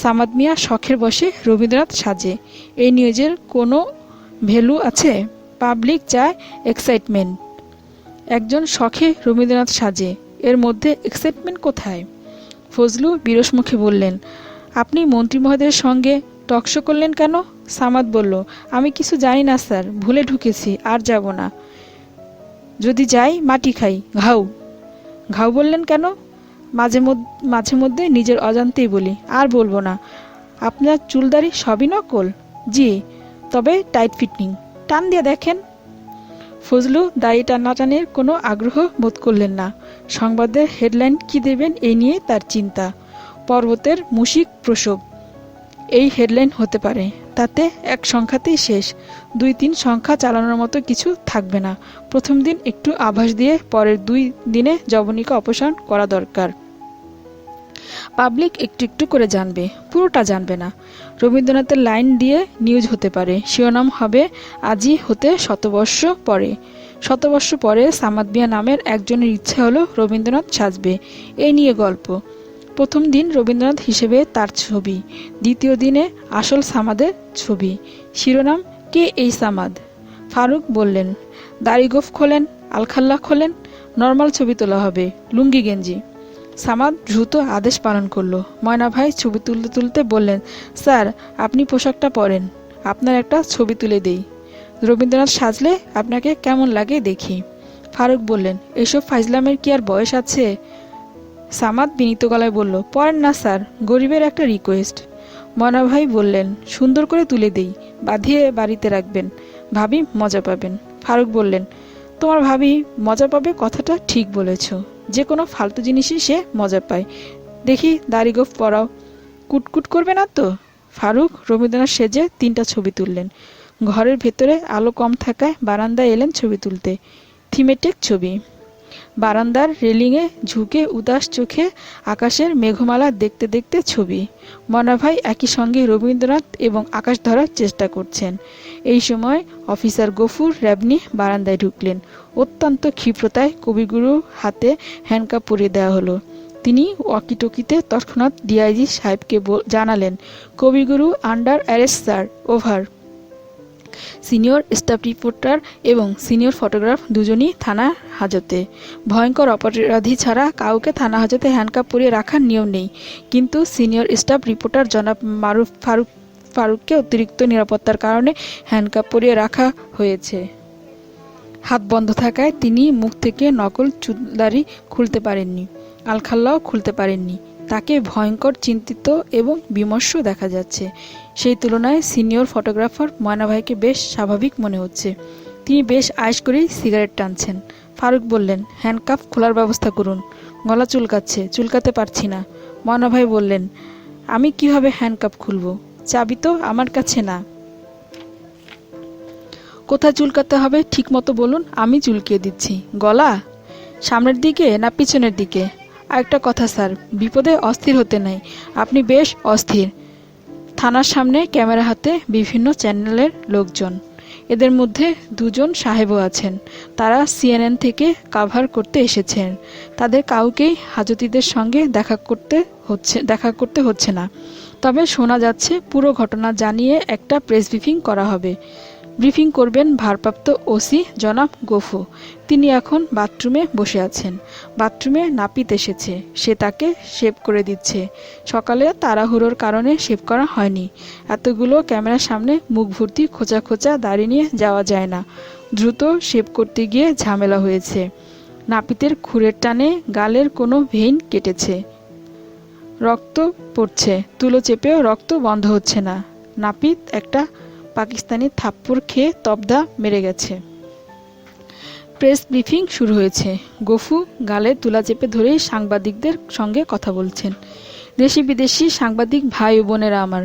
Speaker 1: সামাদ মিয়া শখের বসে রবীন্দ্রনাথ সাজে। এই নিউজের কোনো ভ্যালু আছে? পাবলিক চায় এক্সাইটমেন্ট। একজন শখে রবীন্দ্রনাথ সাজে, এর মধ্যে এক্সাইটমেন্ট কোথায়? ফজলু বিরস মুখে বললেন, আপনি মন্ত্রী মহোদয়ের সঙ্গে টকশো করলেন কেন? সামাদ বলল, আমি কিছু জানি না স্যার, ভুলে ঢুকেছি, আর যাব না। যদি যাই মাটি খাই। ঘাউ বললেন কেন? মাঝে মধ্যে নিজের অজান্তেই বলি। আর বলবো না। আপনার চুলদারি সবই নকল? জি, তবে টাইট ফিটিং। টান দিয়ে দেখেন। ফজলু দাড়ি টানাটানির কোনো আগ্রহ বোধ করলেন না। সংবাদের হেডলাইন কি দেবেন এই নিয়ে তার চিন্তা। পর্বতের মুশিক প্রসব, এই হেডলাইন হতে পারে। তাতে এক সংখ্যাতেই শেষ। 2-3 সংখ্যা চালানোর মতো কিছু থাকবে না। প্রথম দিন একটু আভাস দিয়ে পরের 2 দিনে জবনিকা অপসারণ করা দরকার। পাবলিক একটু একটু করে জানবে, পুরোটা জানবে না। রবীন্দ্রনাথের লাইন দিয়ে নিউজ হতে পারে। শিরোনাম হবে, আজই হতে 100 পরে। 100 পরে সামাদ মিয়া নামের একজনের ইচ্ছা হলো রবীন্দ্রনাথ সাজবে। এই নিয়ে গল্প। প্রথম দিন রবীন্দ্রনাথ হিসেবে তার ছবি, দ্বিতীয় দিনে আসল সামাদের ছবি। শিরোনাম, কে এই সামাদ? ফারুক বললেন, দাড়ি গোঁফ খোলেন, আলখাল্লা খোলেন, নর্মাল ছবি তোলা হবে, লুঙ্গি গেঞ্জি। সামাদ দ্রুত আদেশ পালন করলো। ময়না ভাই ছবি তুলতে তুলতে বললেন, স্যার আপনি পোশাকটা পরেন, আপনার একটা ছবি তুলে দেই। রবীন্দ্রনাথ সাজলে আপনাকে কেমন লাগে দেখি। ফারুক বললেন, এসব ফাইজলামের কি আর বয়স আছে? সামাদ বিনীত গলায় বলল, পড়েন না স্যার, গরিবের একটা রিকোয়েস্ট। ময়না ভাই বললেন, সুন্দর করে তুলে দেই, বাঁধিয়ে বাড়িতে রাখবেন, ভাবি মজা পাবেন। ফারুক বললেন, তোমার ভাবি মজা পাবে কথাটা ঠিক বলেছ। যে কোনো ফালতু জিনিসই সে মজা পায়। দেখি দাড়ি গোঁফ পরাও, কুটকুট করবে না তো? ফারুক রবীন্দ্রনাথ সেজে 3টা ছবি তুললেন। ঘরের ভেতরে আলো কম থাকায় বারান্দায় এলেন ছবি তুলতে। থিমেটিক ছবি। বারান্দার রেলিংয়ে ঝুঁকে উদাস চোখে আকাশের মেঘমালা দেখতে দেখতে ছবি। মনা ভাই একই সঙ্গে রবীন্দ্রনাথ এবং আকাশ ধরার চেষ্টা করছেন। এই সময় অফিসার গফুর র্যাবনি বারান্দায় ঢুকলেন। অত্যন্ত ক্ষিপ্রতায় কবিগুরু হাতে হ্যান্ডকাপ পরিয়ে দেওয়া হলো। তিনি ওয়াকিটকিতে তৎক্ষণাৎ ডিআইজি সাহেবকে জানালেন, কবিগুরু under arrest sir, over. Senior staff reporter এবং সিনিয়র ফটোগ্রাফ দুজনই থানা হাজতে। ভয়ঙ্কর অপরাধী ছাড়া কাউকে থানা হাজতে হ্যান্ডকাপ পরিয়ে রাখার নিয়ম নেই, কিন্তু সিনিয়র স্টাফ রিপোর্টার জনাব ফারুককে অতিরিক্ত নিরাপত্তার কারণে হ্যান্ডকাপ পরিয়ে রাখা হয়েছে। হাত বন্ধ থাকায় তিনি মুখ থেকে নকল চুলদারি খুলতে পারেননি, আলখাল্লাও খুলতে পারেননি। তাকে ভয়ঙ্কর চিন্তিত এবং বিমর্ষ দেখা যাচ্ছে। সেই তুলনায় সিনিয়র ফটোগ্রাফার ময়না ভাইকে বেশ স্বাভাবিক মনে হচ্ছে। তিনি বেশ আয়েশ করেই সিগারেট টানছেন। ফারুক বললেন, হ্যান্ডকাফ খোলার ব্যবস্থা করুন, গলা চুলকাচ্ছে, চুলকাতে পারছি না। ময়না ভাই বললেন, আমি কিভাবে হ্যান্ডকাফ খুলব? চাবি তো আমার কাছে না। কোথায় চুলকাতে হবে ঠিক মতো বলুন, আমি চুলকিয়ে দিচ্ছি। গলা সামনের দিকে না পিছনের দিকে? আরেকটা কথা স্যার, বিপদে অস্থির হতে নাই, আপনি বেশ অস্থির। থানার সামনে ক্যামেরা হাতে বিভিন্ন চ্যানেলের লোকজন। এদের মধ্যে দুজন সাহেবও আছেন। তারা সিএনএন থেকে কাভার করতে এসেছেন। তাদের কাউকেই হাজতীদের সঙ্গে দেখা করতে হচ্ছে না। তবে শোনা যাচ্ছে পুরো ঘটনা জানিয়ে একটা প্রেস ব্রিফিং করা হবে। ব্রিফিং করবেন ভারপ্রাপ্ত ওসি জনাব গফু। তিনি এখন বাথরুমে বসে আছেন। বাথরুমে নাপিত এসেছে, সে তাকে শেভ করে দিচ্ছে। সকালে তাড়াহুড়োর কারণে শেভ করা হয়নি। এতগুলো ক্যামেরার সামনে মুখ ভর্তি খোঁচা খোঁচা দাড়ি নিয়ে যাওয়া যায় না। দ্রুত শেভ করতে গিয়ে ঝামেলা হয়েছে। নাপিতের খুরের টানে গালের কোনো ভেইন কেটেছে, রক্ত পড়ছে। তুলো চেপেও রক্ত বন্ধ হচ্ছে না। নাপিত একটা পাকিস্তানি থাপ্পড় খেয়ে তবদা মেরে গেছে। প্রেস ব্রিফিং শুরু হয়েছে। গফু গালে তুলা চেপে ধরেই সাংবাদিকদের সঙ্গে কথা বলছেন। দেশি বিদেশি সাংবাদিক ভাই ও বোনেরা আমার,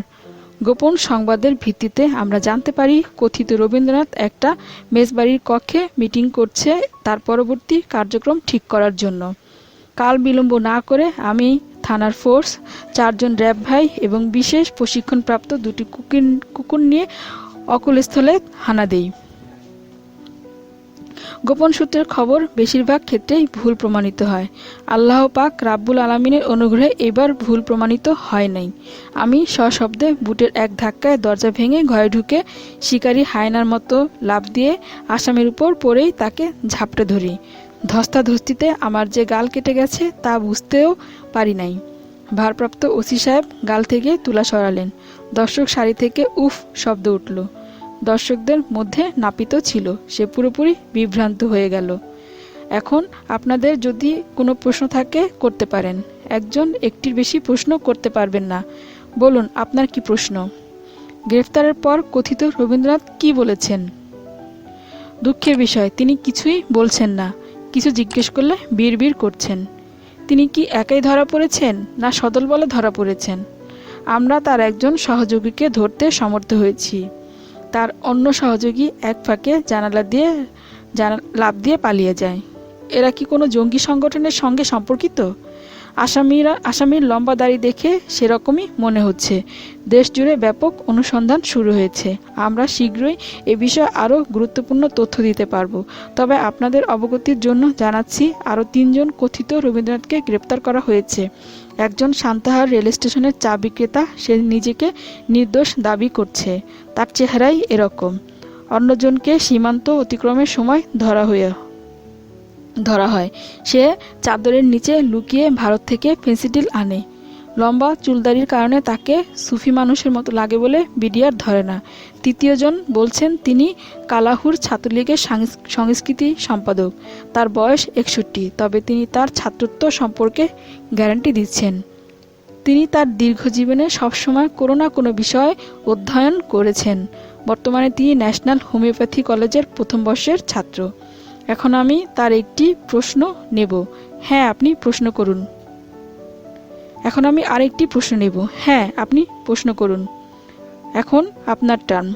Speaker 1: গোপন সংবাদের ভিত্তিতে আমরা জানতে পারি কথিত রবীন্দ্রনাথ একটা মেজবাড়ির কক্ষে মিটিং করছে তার পরবর্তী কার্যক্রম ঠিক করার জন্য। কাল বিলম্ব না করে আমি থানার ফোর্স, 4 জন র্যাব ভাই এবং বিশেষ প্রশিক্ষণপ্রাপ্ত 2টি কুকুর নিয়ে অকুলস্থলে হানা দেই। গোপন সূত্রের খবর বেশিরভাগ ক্ষেত্রেই ভুল প্রমাণিত হয়। আল্লাহ পাক রাব্বুল আলামিনের অনুগ্রহে এবার ভুল প্রমাণিত হয় নাই। আমি সশব্দে বুটের এক ধাক্কায় দরজা ভেঙে ঘরে ঢুকে শিকারী হায়নার মতো লাফ দিয়ে আসামির উপর পড়েই তাকে ঝাপটে ধরি। ধস্তাধস্তিতে আমার যে গাল কেটে গেছে তা বুঝতেও পারি নাই। ভারপ্রাপ্ত ওসি সাহেব গাল থেকে তুলা সরালেন। দর্শক সারি থেকে উফ শব্দ উঠল। দর্শকদের মধ্যে নাপিতও ছিল। সে পুরোপুরি বিভ্রান্ত হয়ে গেল। এখন আপনাদের যদি কোনো প্রশ্ন থাকে করতে পারেন। একজন একটির বেশি প্রশ্ন করতে পারবেন না। বলুন আপনার কি প্রশ্ন? গ্রেফতারের পর কথিত রবীন্দ্রনাথ কি বলেছেন? দুঃখের বিষয় তিনি কিছুই বলছেন না। কিছু জিজ্ঞেস করলে বিড়বিড় করছেন। তিনি কি একাই ধরা পড়েছেন না সদল বলে ধরা পড়েছেন? আমরা তার একজন সহযোগীকে ধরতে সমর্থ হয়েছি। তার অন্য সহযোগী এক ফাঁকে লাফ দিয়ে পালিয়ে যায়। এরা কি কোনো জঙ্গি সংগঠনের সঙ্গে সম্পর্কিত? আসামির লম্বা দাড়ি দেখে সেরকমই মনে হচ্ছে। দেশ জুড়ে ব্যাপক অনুসন্ধান শুরু হয়েছে। আমরা শীঘ্রই এ বিষয়ে আরও গুরুত্বপূর্ণ তথ্য দিতে পারব। তবে আপনাদের অবগতির জন্য জানাচ্ছি আরও 3 জন কথিত রবীন্দ্রনাথকে গ্রেপ্তার করা হয়েছে। একজন সান্তাহার রেল স্টেশনের চা বিক্রেতা, সে নিজেকে নির্দোষ দাবি করছে। তার চেহারাই এরকম। অন্যজনকে সীমান্ত অতিক্রমের সময় ধরা হয়। সে চাদরের নিচে লুকিয়ে ভারত থেকে ফেন্সিডিল আনে। লম্বা চুলদারির কারণে তাকে সুফি মানুষের মতো লাগে বলে বিডিআর ধরে না। তৃতীয়জন বলছেন তিনি কালাহুর ছাত্রলীগের সংস্কৃতি সম্পাদক। তার বয়স 61, তবে তিনি তার ছাত্রত্ব সম্পর্কে গ্যারান্টি দিচ্ছেন। তিনি তার দীর্ঘ জীবনে সবসময় কোনো না কোনো বিষয় অধ্যয়ন করেছেন। বর্তমানে তিনি ন্যাশনাল হোমিওপ্যাথি কলেজের 1ম বর্ষের ছাত্র। এখন আমি তার একটি প্রশ্ন নেব। হ্যাঁ, আপনি প্রশ্ন করুন। এখন আমি আরেকটি প্রশ্ন নেব। হ্যাঁ, আপনি প্রশ্ন করুন। এখন আপনার টার্ন।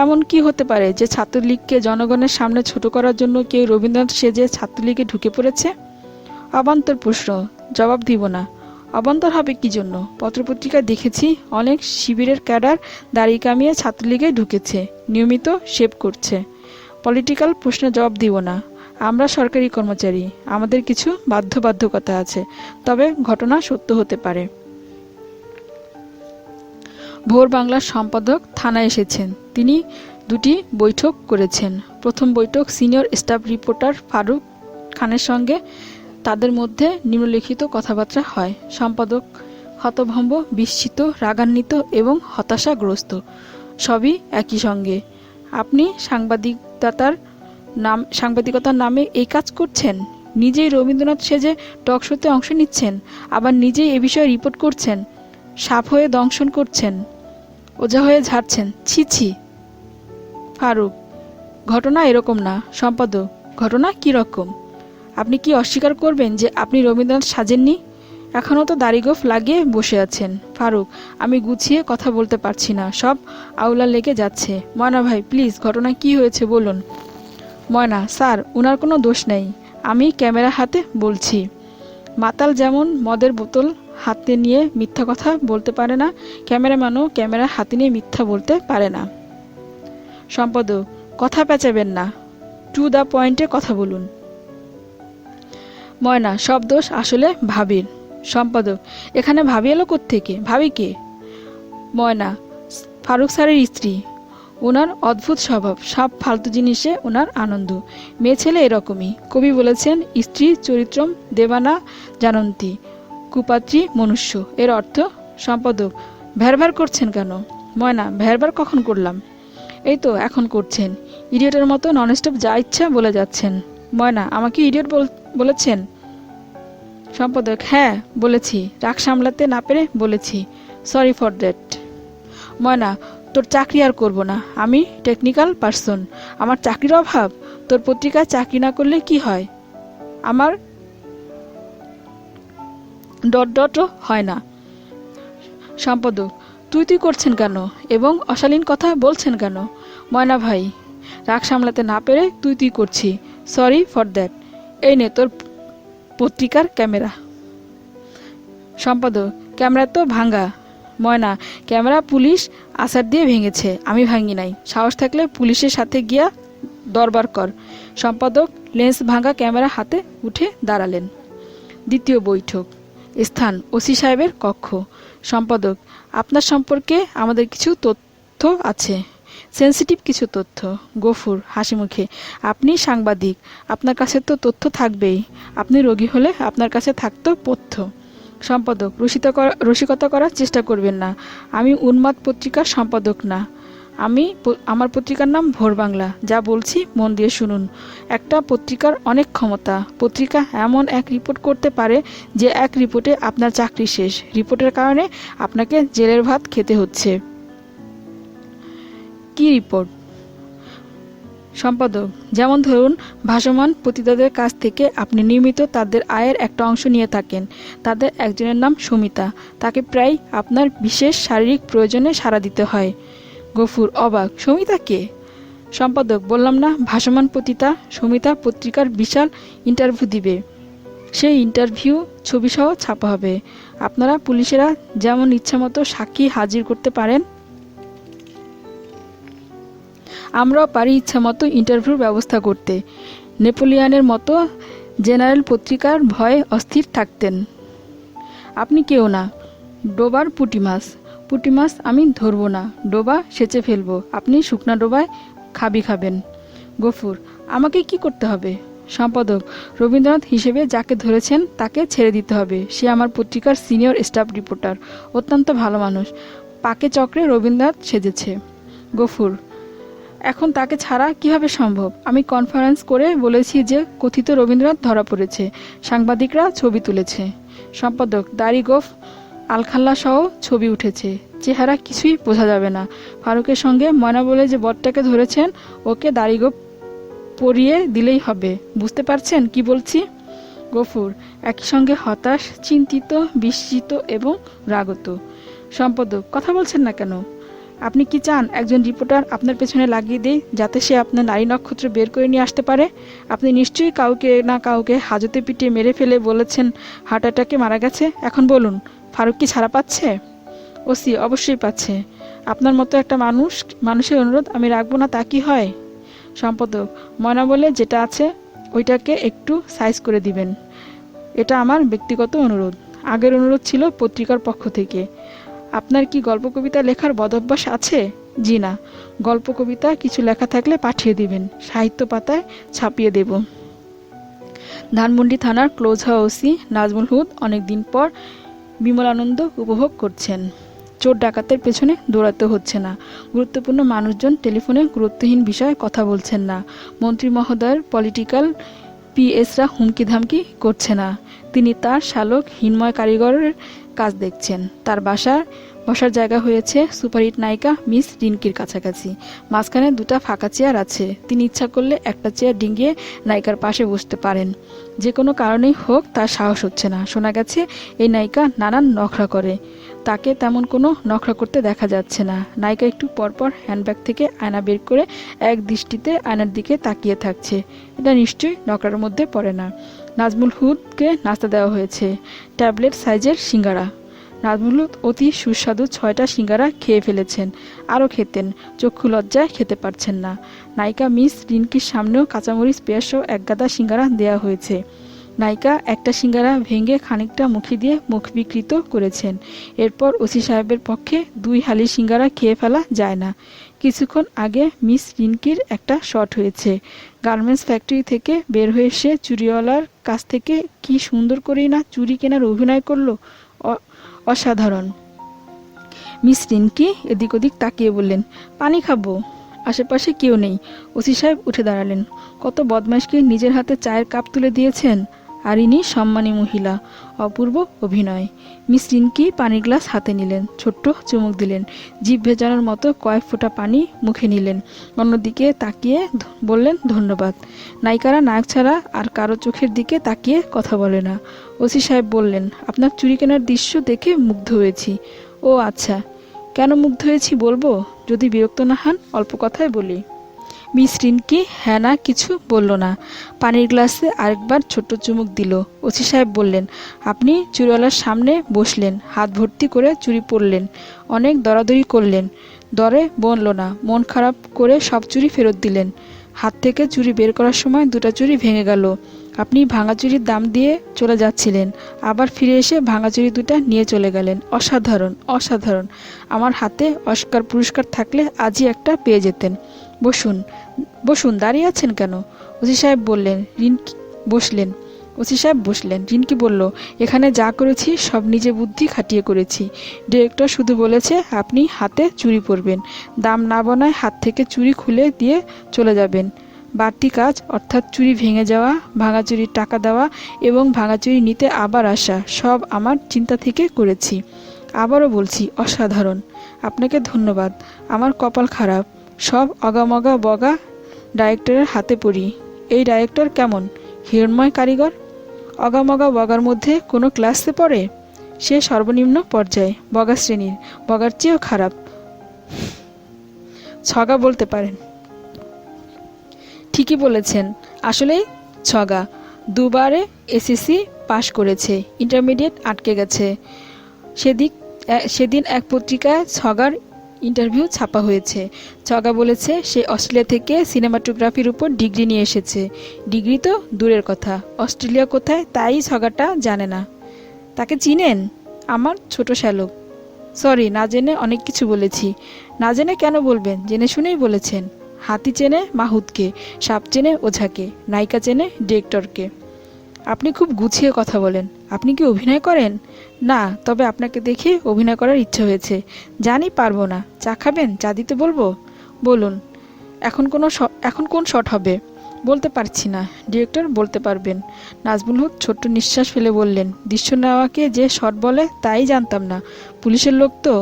Speaker 1: এমন কি হতে পারে যে ছাত্রলীগকে জনগণের সামনে ছোট করার জন্য কেউ রবীন্দ্রনাথ সেজে ছাত্রলীগে ঢুকে পড়েছে? অবান্তর প্রশ্ন, জবাব দিব না। অবান্তর হবে কি জন্য? পত্রপত্রিকায় দেখেছি অনেক শিবিরের ক্যাডার দাড়ি কামিয়ে ছাত্রলীগে ঢুকেছে, নিয়মিত শেভ করছে। পলিটিক্যাল প্রশ্নের জবাব দিব না। আমরা সরকারি কর্মচারী, আমাদের কিছু বাধ্যবাধকতা আছে। তবে ঘটনা সত্য হতে পারে। ভোর বাংলার সম্পাদক থানায় এসেছেন। তিনি 2টি বৈঠক করেছেন। প্রথম বৈঠক সিনিয়র স্টাফ রিপোর্টার ফারুক খানের সঙ্গে। তাদের মধ্যে নিম্নলিখিত কথাবার্তা হয়। সম্পাদক হতভম্ব, বিস্মিত, রাগান্বিত এবং হতাশাগ্রস্ত, সবই একই সঙ্গে। আপনি সাংবাদিকতার নামে এই কাজ করছেন? নিজেই রবীন্দ্রনাথ সেজে টক শোতে অংশ নিচ্ছেন, আবার নিজেই এ বিষয়ে রিপোর্ট করছেন, সাপ হয়ে দংশন করছেন, ওঝা হয়ে ঝাড়ছেন। ছি ছি। ফারুক: ঘটনা এরকম না সম্পাদক। ঘটনা কি রকম? আপনি কি অস্বীকার করবেন যে আপনি রবীন্দ্রনাথ সাজেননি? এখনও তো দাড়িগোঁফ লাগিয়ে বসে আছেন। ফারুক: আমি গুছিয়ে কথা বলতে পারছি না, সব আউলা লেগে যাচ্ছে। ময়না ভাই প্লিজ, ঘটনা কি হয়েছে বলুন। ময়না: স্যার, উনার কোনো দোষ নেই। আমি ক্যামেরা হাতে বলছি। মাতাল যেমন মদের বোতল হাতে নিয়ে মিথ্যা কথা বলতে পারে না, ক্যামেরাম্যানও ক্যামেরা হাতে নিয়ে মিথ্যা বলতে পারে না। সম্পাদক, কথা পেঁচাবেন না, টু দ্য পয়েন্টে কথা বলুন। ময়না, সব দোষ আসলে ভাবির। সম্পাদক, এখানে ভাবি এলো কোত্থেকে? ভাবি কে? ময়না, ফারুক স্যারের স্ত্রী। ওনার অদ্ভুত স্বভাব, সব ফালতু জিনিসে ওনার আনন্দ। মেয়ে ছেলে এরকমই। কবি বলেছেন, স্ত্রী চরিত্রম দেবানা জানন্তি কুপাত্রী মনুষ্য। এর অর্থ। সম্পাদক, ভ্যারভ্যার করছেন কেন? ময়না, ভ্যারভ্যার কখন করলাম? এই তো এখন করছেন। ইডিয়টের মতো ননস্টপ যা ইচ্ছা বলে যাচ্ছেন। ময়না, আমাকে ইডিয়ট বলেছেন? সম্পাদক, হ্যাঁ বলেছি, রাগ সামলাতে না পেরে বলেছি, সরি ফর দ্যাট। ময়না, তোর চাকরি আর করব না, আমি টেকনিক্যাল পার্সন, আমার চাকরির অভাব। তোর পত্রিকায় চাকরি না করলে কি হয়? আমার ডটও হয় না। সম্পাদক, তুই করছেন কেন এবং অশালীন কথা বলছেন কেন? ময়না ভাই, রাগ সামলাতে না পেরে তুই করছি, সরি ফর দ্যাট। এই নে তোর পত্রিকার ক্যামেরা। সম্পাদক, ক্যামেরা তো ভাঙ্গা। ময়না, ক্যামেরা পুলিশ আসার দিয়ে ভেঙেছে, আমি ভাঙি নাই। সাহস থাকলে পুলিশের সাথে গিয়া দরবার কর। সম্পাদক লেন্স ভাঙা ক্যামেরা হাতে উঠে দাঁড়ালেন। দ্বিতীয় বৈঠক। স্থান ওসি সাহেবের কক্ষ। সম্পাদক, আপনার সম্পর্কে আমাদের কিছু তথ্য আছে, সেন্সিটিভ কিছু তথ্য। গফুর হাসি মুখে, আপনি সাংবাদিক, আপনার কাছে তো তথ্য থাকবেই। আপনি রোগী হলে আপনার কাছে থাকতো পথ্য। সম্পাদক, রসিকতা করার চেষ্টা করবেন না, আমি উন্মাদ পত্রিকার সম্পাদক না। আমার পত্রিকার নাম ভোর বাংলা। যা বলছি মন দিয়ে শুনুন। একটা পত্রিকার অনেক ক্ষমতা। পত্রিকা এমন এক রিপোর্ট করতে পারে যে এক রিপোর্টে আপনার চাকরি শেষ। রিপোর্টের কারণে আপনাকে জেলের ভাত খেতে হচ্ছে। কি রিপোর্ট? সম্পাদক, যেমন ধরুন, ভাসমান পতিতাদের কাছ থেকে আপনি নিয়মিত তাদের আয়ের একটা অংশ নিয়ে থাকেন। তাদের একজনের নাম সমিতা, তাকে প্রায় আপনার বিশেষ শারীরিক প্রয়োজনে সাড়া দিতে হয়। গফুর অবাক, সমিতা কে? সম্পাদক, বললাম না, ভাসমান পতিতা। সমিতা পত্রিকার বিশাল ইন্টারভিউ দিবে, সেই ইন্টারভিউ ছবিসহ ছাপা হবে। আপনারা পুলিশেরা যেমন ইচ্ছামতো সাক্ষী হাজির করতে পারেন, আমরাও পারি ইচ্ছামতো ইন্টারভিউর ব্যবস্থা করতে। নেপোলিয়নের মতো জেনারেল পত্রিকার ভয়ে অস্থির থাকতেন। আপনি কেউ না, ডোবার পুঁটি মাছ। পুঁটি মাছ আমি ধরবো না, ডোবা সেচে ফেলবো, আপনি শুকনা ডোবায় খাবেন। গফুর, আমাকে কি করতে হবে? সম্পাদক, রবীন্দ্রনাথ হিসেবে যাকে ধরেছেন তাকে ছেড়ে দিতে হবে। সে আমার পত্রিকার সিনিয়র স্টাফ রিপোর্টার, অত্যন্ত ভালো মানুষ, পাকে চক্রে রবীন্দ্রনাথ সেজেছে। গফুর, এখন তাকে ছাড়া কিভাবে সম্ভব? আমি কনফারেন্স করে বলেছি যে কথিত রবীন্দ্রনাথ ধরা পড়েছে, সাংবাদিকরা ছবি তুলেছে। সম্পাদক, দাড়ি গোঁফ আলখাল্লা সহ ছবি উঠেছে, চেহারা কিছুই বোঝা যাবে না। ফারুকের সঙ্গে ময়না বলে যে বরটাকে ধরেছেন, ওকে দাড়ি গোঁফ পরিয়ে দিলেই হবে। বুঝতে পারছেন কি বলছি? গফুর একই সঙ্গে হতাশ, চিন্তিত, বিস্মিত এবং রাগত। সম্পাদক, কথা বলছেন না কেন? আপনি কি চান একজন রিপোর্টার আপনার পেছনে লাগিয়ে দেয় যাতে সে আপনার নারী নক্ষত্র বের করে নিয়ে আসতে পারে? আপনি নিশ্চয়ই কাউকে না কাউকে হাজতে পিটিয়ে মেরে ফেলে বলেছেন হার্ট অ্যাটাকে মারা গেছে। এখন বলুন, ফারুক কি ছাড়া পাচ্ছে? ওসি, অবশ্যই পাচ্ছে। আপনার মতো একটা মানুষের অনুরোধ আমি রাখবো না, তা কি হয়? সম্পাদক, ময়না বলে যেটা আছে ওইটাকে একটু সাইজ করে দিবেন, এটা আমার ব্যক্তিগত অনুরোধ। আগের অনুরোধ ছিল পত্রিকার পক্ষ থেকে। আপনার কি গল্প কবিতা লেখার বদভ্যাস আছে? জি না। গল্প কবিতা কিছু লেখা থাকলে পাঠিয়ে দিবেন, সাহিত্য পাতায় ছাপিয়ে দেব। ধানমন্ডি থানার ক্লোজ হাউস ওসি নাজমুল হুদ অনেকদিন পর বিমলানন্দ উপভোগ করছেন। চোর ডাকাতের পেছনে দৌড়াতে হচ্ছে না, গুরুত্বপূর্ণ মানুষজন টেলিফোনে গুরুত্বহীন বিষয়ে কথা বলছেন না, মন্ত্রী মহোদয়ের পলিটিক্যাল পিএসরা হুমকি ধামকি করছে না। তিনি তার শালক হিনময় কারিগরের কাজ দেখছেন। তার বসার জায়গা হয়েছে সুপারহিট নায়িকা মিস রিনকির কাছাকাছি। মাঝখানে দুটা ফাঁকা চেয়ার আছে, তিনি ইচ্ছা করলে একটা চেয়ার ডিঙিয়ে নায়িকার পাশে বসতে পারেন। যে কোনো কারণেই হোক তার সাহস হচ্ছে না। শোনা গেছে এই নায়িকা নানান নখরা করে, তাকে তেমন কোনো নখরা করতে দেখা যাচ্ছে না। নায়িকা একটু পরপর হ্যান্ডব্যাগ থেকে আয়না বের করে এক দৃষ্টিতে আয়নার দিকে তাকিয়ে থাকছে। এটা নিশ্চয়ই নখরার মধ্যে পড়ে না। নাজমুল হুদকে নাস্তা দেওয়া হয়েছে, ট্যাবলেট সাইজের সিঙ্গারা। নাজমুল অতি সুস্বাদু 6টা সিঙ্গারা খেয়ে ফেলেছেন, আরও খেতেন, চক্ষু লজ্জায় খেতে পারছেন না। নায়িকা মিস রিনকির সামনেও কাঁচামরিচ পেঁয়াজসহ এক গাদা সিঙ্গারা দেয়া হয়েছে। নায়িকা একটা সিঙ্গারা ভেঙে খানিকটা মুখে দিয়ে মুখ বিকৃত করেছেন। এরপর ওসি সাহেবের পক্ষে 2 হালি সিঙ্গারা খেয়ে ফেলা যায় না। কিছুক্ষণ আগে মিস রিনকির একটা শট হয়েছে। গার্মেন্টস ফ্যাক্টরি থেকে বের হয়ে এসে চুরিওয়ালার কাছ থেকে কি সুন্দর করেই না চুরি কেনার অভিনয় করলো, অসাধারণ। মিস রিনকি এদিক ওদিক তাকিয়ে বললেন, পানি খাবো? আশেপাশে কেউ নেই। ওসি সাহেব উঠে দাঁড়ালেন। কত বদমাইশকে নিজের হাতে চায়ের কাপ তুলে দিয়েছেন, আর ইনি সম্মানী মহিলা। অপূর্ব অভিনয়। মিস রিনকি পানির গ্লাস হাতে নিলেন, ছোট্ট চুমুক দিলেন, জিভ ভেজানোর মতো কয়েক ফোঁটা পানি মুখে নিলেন, অন্যদিকে তাকিয়ে বললেন, ধন্যবাদ। নায়িকারা নায়ক ছাড়া আর কারো চোখের দিকে তাকিয়ে কথা বলে না। ওসি সাহেব বললেন, আপনার চুরি কেনার দৃশ্য দেখে মুগ্ধ হয়েছি। ও আচ্ছা, কেন মুগ্ধ হয়েছি বলবো? যদি বিরক্ত না হন অল্প কথায় বলি। মিস রিনকি হ্যাঁ না কিছু বলল না। পানির গ্লাসে আরেকবার ছোট্ট চুমুক দিল। ওসি সাহেব বললেন, আপনি চুরিওয়ালার সামনে বসলেন, হাত ভর্তি করে চুরি পড়লেন, অনেক দরাদরি করলেন, দরে বনল না, মন খারাপ করে সব চুরি ফেরত দিলেন। হাত থেকে চুরি বের করার সময় 2টা চুরি ভেঙে গেল। আপনি ভাঙা চুরির দাম দিয়ে চলে যাচ্ছিলেন, আবার ফিরে এসে ভাঙা চুরি 2টা নিয়ে চলে গেলেন। অসাধারণ, অসাধারণ। আমার হাতে অস্কার পুরস্কার থাকলে আজই একটা পেয়ে যেতেন। বসুন। বসুন, দাঁড়িয়ে আছেন কেন? ওসি সাহেব বললেন। রিনকি বসলেন। ওসি সাহেব বসলেন। রিনকি বলল, এখানে যা করেছি সব নিজে বুদ্ধি খাটিয়ে করেছি। ডিরেক্টর শুধু বলেছে আপনি হাতে চুরি পরবেন, দাম না বানায় হাত থেকে চুরি খুলে দিয়ে চলে যাবেন। বাড়তি কাজ অর্থাৎ চুরি ভেঙে যাওয়া, ভাঙা চুরির টাকা দেওয়া এবং ভাঙা চুরি নিতে আবার আসা সব আমার চিন্তা থেকে করেছি। আবারও বলছি, অসাধারণ। আপনাকে ধন্যবাদ। আমার কপাল খারাপ, সব অগামগা বগা ডাইরেক্টরের হাতে পড়ি। এই ডাইরেক্টর কেমন? হিরণময় কারিগর। অগামগা বগার মধ্যে কোনো ক্লাসে পড়ে? সে সর্বনিম্ন পর্যায়ে, বগা শ্রেণীর, বগার চেয়েও খারাপ। ছগা বলতে পারেন। ঠিকই বলেছেন, আসলেই ছগা। 2বারে এসএসসি পাশ করেছে, ইন্টারমিডিয়েট আটকে গেছে। সেদিন এক পত্রিকায় ছগার ইন্টারভিউ ছাপা হয়েছে। ছগা বলেছে সে অস্ট্রেলিয়া থেকে সিনেমাটোগ্রাফির উপর ডিগ্রি নিয়ে এসেছে। ডিগ্রি তো দূরের কথা, অস্ট্রেলিয়া কোথায় তাই ছগাটা জানে না। তাকে চিনেন? আমার ছোট শ্যালক। সরি, না জেনে অনেক কিছু বলেছি। না জেনে কেন বলবেন, জেনে শুনেই বলেছেন। হাতি চেনে মাহুতকে, সাপ চেনে ওঝাকে, নায়িকা চেনে ডিরেক্টরকে। আপনি খুব গুছিয়ে কথা বলেন। আপনি কি অভিনয় করেন? না, তবে আপনাকে দেখে অভিনয় করার ইচ্ছে হয়েছে। জানি পারবো না। চা খাবেন? চা দিতে বলবো? বলুন। এখন কোন শট হবে? বলতে পারছি না। ডিরেক্টর বলতে পারবেন। নাজমুল হক ছোট্ট নিঃশ্বাস ফেলে বললেন, দৃশ্য নেওয়াকে যে শট বলে তাই জানতাম না। পুলিশের লোক তো,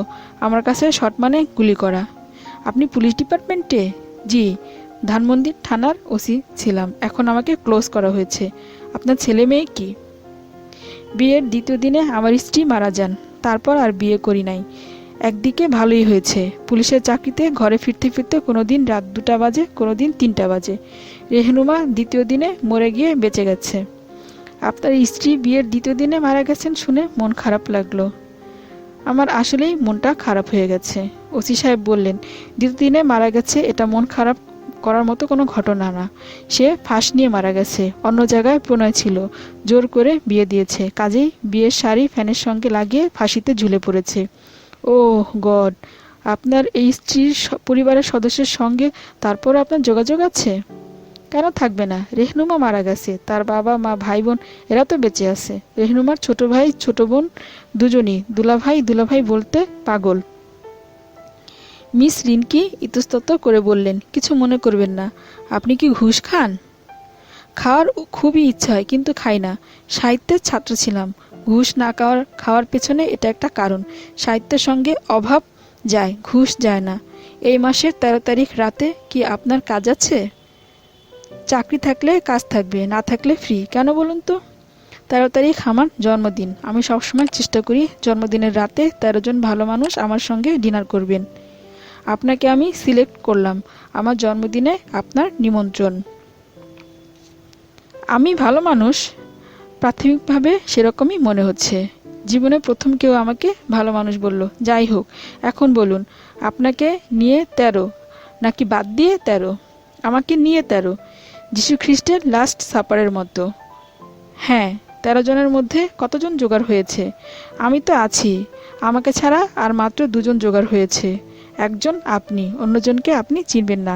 Speaker 1: আমার কাছে শট মানে গুলি করা। আপনি পুলিশ ডিপার্টমেন্টে? জি, ধানমন্ডি থানার ওসি ছিলাম, এখন আমাকে ক্লোজ করা হয়েছে। আপনার ছেলে মেয়ে কি? বিয়ের 2য় দিনে আমার স্ত্রী মারা যান, তারপর আর বিয়ে করি নাই। একদিকে ভালোই হয়েছে, পুলিশের চাকরিতে ঘরে ফিরতে ফিরতে কোনোদিন রাত 2টা বাজে, কোনোদিন 3টা বাজে। রেহনুমা 2য় দিনে মরে গিয়ে বেঁচে গেছে। আপনার স্ত্রী বিয়ের 2য় দিনে মারা গেছেন শুনে মন খারাপ লাগলো। আমার আসলেই মনটা খারাপ হয়ে গেছে। ওসি সাহেব বললেন, 2য় দিনে মারা গেছে এটা মন খারাপ করার মতো কোনো ঘটনা না। সে ফাঁস নিয়ে মারা গেছে, অন্য জায়গায় প্রণয় ছিল, জোর করে বিয়ে দিয়েছে, কাজেই বিয়ের শাড়ি ফ্যানের সঙ্গে লাগিয়ে ফাঁসিতে ঝুলে পড়েছে। ওহ গড! আপনার এই স্ত্রীর পরিবারের সদস্যের সঙ্গে তারপর আপনার যোগাযোগ আছে? কেন থাকবে না? রেহনুমা মারা গেছে, তার বাবা মা ভাই বোন এরা তো বেঁচে আছে। রেহনুমার ছোট ভাই ছোট বোন দুজনই দুলাভাই দুলাভাই বলতে পাগল। মিস রিনকি ইতস্তত করে বললেন, কিছু মনে করবেন না। আপনি কি ঘুষ খান? খাওয়ার খুবই ইচ্ছা হয়, কিন্তু খাই না। সাহিত্যের ছাত্র ছিলাম, ঘুষ না খাওয়ার পেছনে এটা একটা কারণ। সাহিত্যের সঙ্গে অভাব যায়, ঘুষ যায় না। এই মাসের 13 তারিখ রাতে কি আপনার কাজ আছে? চাকরি থাকলে কাজ থাকবে, না থাকলে ফ্রি। কেন বলুন তো? 13 তারিখ আমার জন্মদিন। আমি সবসময় চেষ্টা করি জন্মদিনের রাতে 13 জন ভালো মানুষ আমার সঙ্গে ডিনার করবেন। আপনাকে আমি সিলেক্ট করলাম, আমার জন্মদিনে আপনার নিমন্ত্রণ। আমি ভালো মানুষ? প্রাথমিকভাবে সেরকমই মনে হচ্ছে, জীবনে প্রথম কেউ আমাকে ভালো মানুষ বলল। যাই হোক, এখন বলুন, আপনাকে নিয়ে 13 নাকি বাদ দিয়ে 13? আমাকে নিয়ে 13, যীশু খ্রিস্টের লাস্ট সাপারের মতো। হ্যাঁ, 13 জনের মধ্যে কতজন জোগাড় হয়েছে? আমি তো আছি, আমাকে ছাড়া আর মাত্র 2 জন জোগাড় হয়েছে। একজন আপনি, অন্যজনকে আপনি চিনবেন না।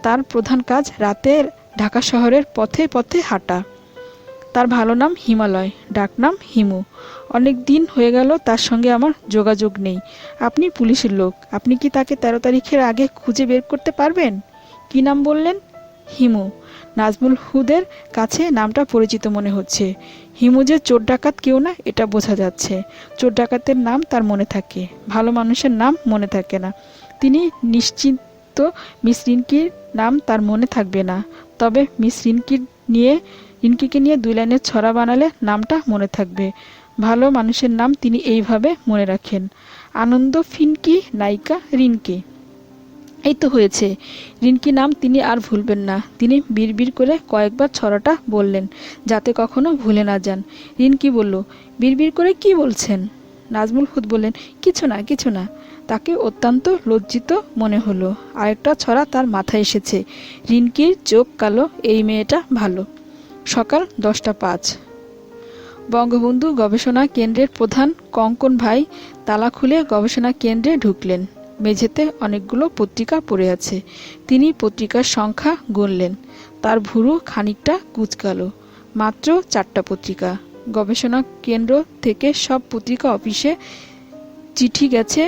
Speaker 1: তার প্রধান কাজ রাতের ঢাকা শহরের পথে পথে হাঁটা। তার ভালো নাম হিমালয়, ডাকনাম হিমু। অনেক দিন হয়ে গেল তার সঙ্গে আমার যোগাযোগ নেই। আপনি পুলিশের লোক, আপনি কি তাকে 13 তারিখের আগে খুঁজে বের করতে পারবেন? কি নাম বললেন? হিমু। নাজমুল হুদের কাছে নামটা পরিচিত মনে হচ্ছে। হিমু যে চোর ডাকাত কেউ না, এটা বোঝা যাচ্ছে। চোর ডাকাতের নাম তার মনে থাকে, ভালো মানুষের নাম মনে থাকে না। তিনি নিশ্চিন্ত মিস রিনকির নাম তার মনে থাকবে না, তবে মিস রিনকিকে নিয়ে 2 লাইনের ছড়া বানালে নামটা মনে থাকবে। ভালো মানুষের নাম তিনি এইভাবে মনে রাখেন। আনন্দ ফিনকি, নায়িকা রিনকি। এই তো হয়েছে। রিনকি নাম তিনি আর ভুলবেন না। তিনি বিড়বিড় করে কয়েকবার ছড়াটা বললেন, যাতে কখনো ভুলে না যান। রিনকি বলল, বিড়বিড় করে কি বলছেন? নাজমুল হুদ বললেন, কিছু না, কিছু না। তাকে অত্যন্ত লজ্জিত মনে হলো। আরেকটা ছড়া তার মাথায় এসেছে। রিনকির চোখ কালো, এই মেয়েটা ভালো। সকাল 10:05। বঙ্গবন্ধু গবেষণা কেন্দ্রের প্রধান কঙ্কন ভাই তালা খুলে গবেষণা কেন্দ্রে ঢুকলেন। মেঝেতে অনেকগুলো পত্রিকা পড়ে আছে। তিনি পত্রিকার সংখ্যা গুনলেন। তার ভুরু খানিকটা কুঁচকালো। মাত্র 4টা পত্রিকা। গবেষণা কেন্দ্র থেকে সব পত্রিকা অফিসে চিঠি গেছে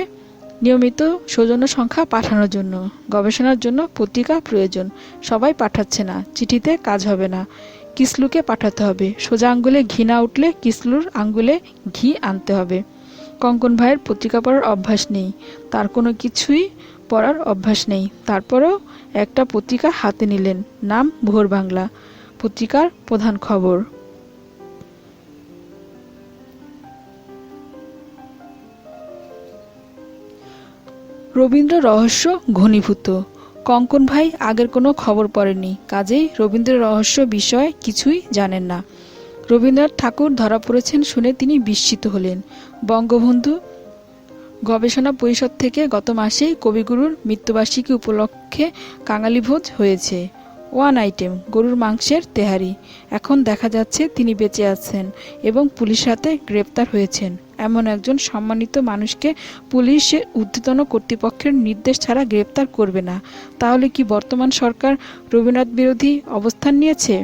Speaker 1: নিয়মিত সৌজন্য সংখ্যা পাঠানোর জন্য। গবেষণার জন্য পত্রিকা প্রয়োজন, সবাই পাঠাচ্ছে না, চিঠিতে কাজ হবে না। কিসলুকে পাঠাতে হবে। সোজা আঙ্গুলে ঘি না উঠলে কিসলুর আঙ্গুলে ঘি আনতে হবে। কঙ্কন ভাইয়ের পত্রিকা পড়ার অভ্যাস নেই, তার কোনো কিছুই পড়ার অভ্যাস নেই। তারপরেও একটা পত্রিকা হাতে নিলেন। নাম ভোর বাংলা। পত্রিকার প্রধান খবর, রবীন্দ্র রহস্য ঘনীভূত। কঙ্কন ভাই আগের কোনো খবর পড়েননি, কাজেই রবীন্দ্র রহস্য বিষয়ে কিছুই জানেন না। রবীন্দ্রনাথ ঠাকুর ধরা পড়েছেন শুনে তিনি বিস্মিত হলেন। বঙ্গবন্ধু গবেষণা পরিষদ থেকে গত মাসেই কবিগুরুর মৃত্যুবার্ষিকী উপলক্ষে কাঙালিভোজ হয়েছে। 1 আইটেম গরুর মাংসের তেহারি। এখন দেখা যাচ্ছে তিনি বেঁচে আছেন এবং পুলিশের হাতে গ্রেপ্তার হয়েছেন। এমন একজন সম্মানিত মানুষকে পুলিশের ঊর্ধ্বতন কর্তৃপক্ষের নির্দেশ ছাড়া গ্রেপ্তার করবে না। তাহলে কি বর্তমান সরকার রবীন্দ্রনাথ বিরোধী অবস্থান নিয়েছে?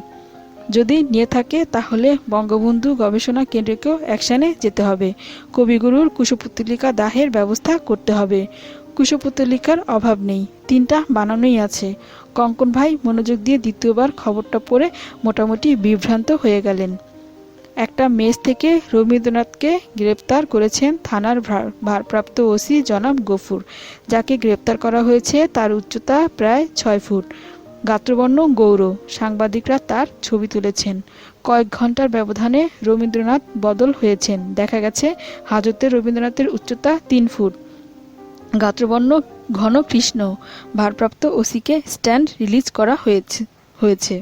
Speaker 1: যদি নিয়ে থাকে তাহলে বঙ্গবন্ধু গবেষণা কেন্দ্রকেও অ্যাকশনে যেতে হবে। কবিগুরুর কুশপুত্তলিকা দাহের ব্যবস্থা করতে হবে। কুশপুত্তলিকার অভাব নেই, 3টা বানানোই আছে। কঙ্কন ভাই মনোযোগ দিয়ে দ্বিতীয়বার খবরটা পড়ে মোটামুটি বিভ্রান্ত হয়ে গেলেন। একটা মেস থেকে রবীন্দ্রনাথকে গ্রেপ্তার করেছেন থানার ভারপ্রাপ্ত ওসি জনাব গফুর। যাকে গ্রেপ্তার করা হয়েছে তার উচ্চতা প্রায় 6 ফুট, গাত্রবর্ণ গৌর। সাংবাদিকরা তার ছবি তুলেছেন। কয়েক ঘন্টার ব্যবধানে রবীন্দ্রনাথ বদল হয়েছেন। দেখা গেছে হাজতে রবীন্দ্রনাথের উচ্চতা 3 ফুট, গাত্রবর্ণ ঘন কৃষ্ণ। ভারপ্রাপ্ত ওসিকে স্ট্যান্ড রিলিজ করা হয়েছে।